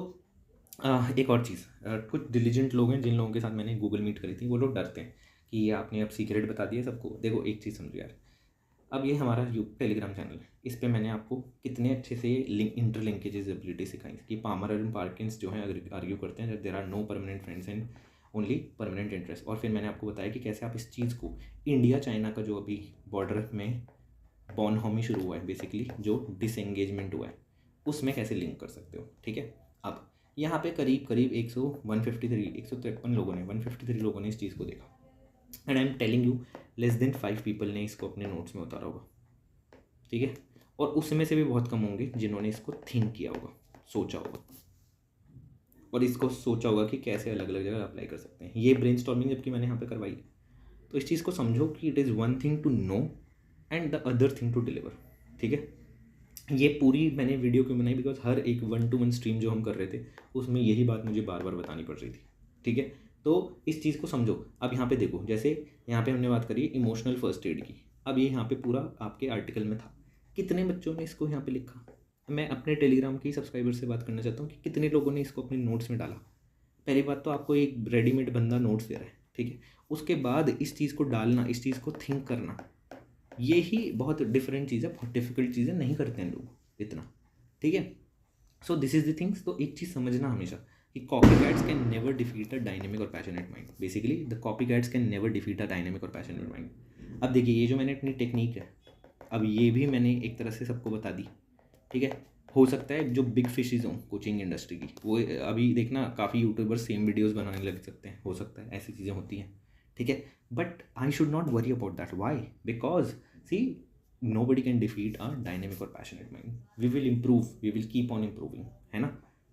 A: एक और चीज़, कुछ डिलीजेंट लोग हैं जिन लोगों के साथ मैंने गूगल मीट करी थी, वो लोग डरते हैं कि ये आपने अब सीक्रेट बता दिया सबको। देखो एक चीज़ समझो यार, अब ये हमारा टेलीग्राम चैनल है, इस पर मैंने आपको कितने अच्छे से लिंक इंटरलिंकेजेस एबिलिटी सिखाई कि पामर एंड पार्किंस जो है आर्ग्यू करते हैं there are no permanent friends and only permanent interest. और फिर मैंने आपको बताया कि कैसे आप इस चीज़ को इंडिया चाइना का जो अभी बॉर्डर में बॉनहोमी शुरू हुआ है, बेसिकली जो डिसएंगेजमेंट हुआ है, उसमें कैसे लिंक कर सकते हो, ठीक है। अब यहाँ पे करीब करीब 153 लोगों ने 153 लोगों ने इस चीज़ को देखा and I am telling you less than 5 people ने इसको अपने नोट्स में उतारा होगा, ठीक है। और उसमें से भी बहुत कम होंगे जिन्होंने इसको थिंक किया होगा, सोचा होगा, और इसको सोचा होगा कि कैसे अलग अलग जगह अप्लाई कर सकते हैं। ये ब्रेनस्टॉर्मिंग जबकि मैंने यहाँ पे करवाई है। तो इस चीज़ को समझो कि it is one thing to know and the other thing to deliver, ठीक है। ये पूरी मैंने वीडियो क्यों बनाई, बिकॉज हर एक 1-to-1 स्ट्रीम जो हम कर रहे थे उसमें यही बात मुझे बार बार बतानी पड़ रही थी, ठीक है। तो इस चीज़ को समझो। अब यहाँ पे देखो, जैसे यहाँ पे हमने बात करी इमोशनल फर्स्ट एड की, अब ये यहाँ पे पूरा आपके आर्टिकल में था, कितने बच्चों ने इसको यहाँ पे लिखा। मैं अपने टेलीग्राम के सब्सक्राइबर से बात करना चाहता हूँ कि कितने लोगों ने इसको अपने नोट्स में डाला। पहली बात तो आपको एक रेडीमेड बंदा नोट्स दे रहा है, ठीक है, उसके बाद इस चीज़ को डालना, इस चीज़ को थिंक करना, ये ही बहुत डिफरेंट चीज़ है, बहुत डिफिकल्ट चीज़ है, नहीं करते हैं लोग इतना, ठीक है। So this is the things. तो एक चीज़ समझना हमेशा कि copycats can never defeat a dynamic और passionate mind. Basically the copycats can never defeat a dynamic और पैशनेट माइंड। अब देखिए, ये जो मैंने अपनी टेक्निक है, अब ये भी मैंने एक तरह से सबको बता दी, ठीक है। हो सकता है जो बिग फिशेज हों कोचिंग इंडस्ट्री की, वो अभी देखना काफ़ी यूट्यूबर्स सेम वीडियोस बनाने लग सकते हैं, हो सकता है ऐसी चीज़ें होती हैं, ठीक है। But I should not worry about that. Why? Because see, nobody can defeat a dynamic और passionate mind. We will improve, we will keep on improving, है ना।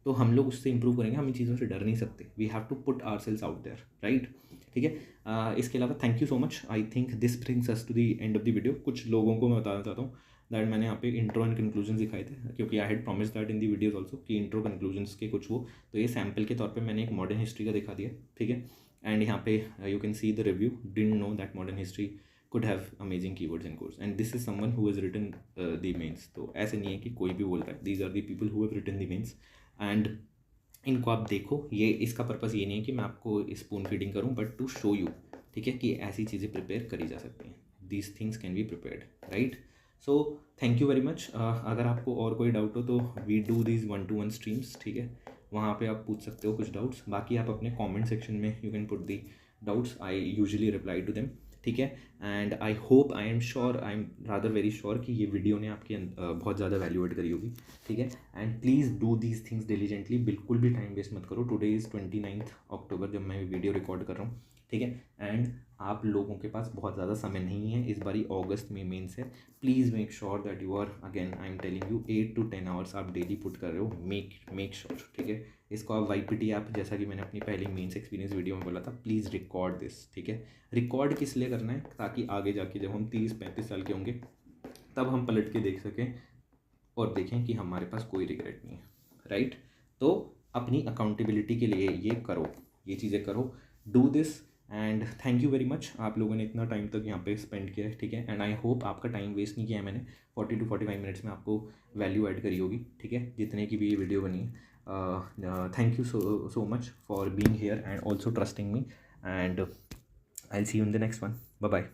A: तो हम लोग उससे improve करेंगे, हम इन चीज़ों से डर नहीं सकते। We have to put ourselves out there, right? ठीक है। इसके अलावा thank you so much. I think this brings us to the end of the video. कुछ लोगों को मैं बताना चाहता हूँ दैट मैंने यहाँ पे इंट्रो एंड कंक्लूजन दिखाए थे, क्योंकि I had promise that in the videos also कि इंट्रो कंक्लूजन्स के कुछ वो, तो ये सैम्पल के तौर पे मैंने एक मॉडर्न हिस्ट्री का दिखा दिया, ठीक है। एंड यहाँ पे you can see the review, didn't know that modern history could have amazing keywords and codes, and this is someone who has written the mains. तो ऐसे नहीं है कि कोई भी बोलता है, these are the people who have written the mains, and इनको आप देखो। ये इसका पर्पज़ ये नहीं है कि मैं आपको स्पून फीडिंग करूँ, बट टू शो यू, ठीक है, कि ऐसी चीज़ें प्रिपेयर करी जा सकती हैं। These things can be prepared, right. So thank you very much. अगर आपको और कोई डाउट हो तो we do these 1-to-1 streams, ठीक है, वहाँ पे आप पूछ सकते हो कुछ डाउट्स। बाकी आप अपने कमेंट सेक्शन में you can put the doubts, I usually reply to them, ठीक है। And I hope, I am sure, I am rather very sure कि ये वीडियो ने आपकी बहुत ज़्यादा वैल्यू एड करी होगी, ठीक है। And please do these things diligently, बिल्कुल भी टाइम वेस्ट मत करो। टुडे इज़ 29 अक्टूबर जब मैं वीडियो रिकॉर्ड कर रहा हूँ, ठीक है। एंड आप लोगों के पास बहुत ज़्यादा समय नहीं है, इस बारी अगस्त में मेंस है। Please make sure that you are, again I am telling you, 8 to 10 hours आप डेली पुट कर रहे हो, मेक श्योर, ठीक है। इसको आप YPT ऐप, जैसा कि मैंने अपनी पहली मेंस एक्सपीरियंस वीडियो में बोला था, प्लीज़ रिकॉर्ड दिस, ठीक है। रिकॉर्ड किस लिए करना है, ताकि आगे जाके जब हम 30-35 साल के होंगे तब हम पलट के देख सकें और देखें कि हमारे पास कोई रिग्रेट नहीं है, राइट। तो अपनी अकाउंटेबिलिटी के लिए ये करो, ये चीज़ें करो, do this. And thank you very much, आप लोगों ने इतना टाइम तक यहाँ पे स्पेंड किया है, ठीक है। एंड आई होप आपका टाइम वेस्ट नहीं किया है मैंने, 40 to 45 मिनट्स में आपको वैल्यू ऐड करी होगी, ठीक है, जितने की भी ये वीडियो बनी है। Thank you so much for being here and also trusting me, and I'll see you in the next one. Bye bye.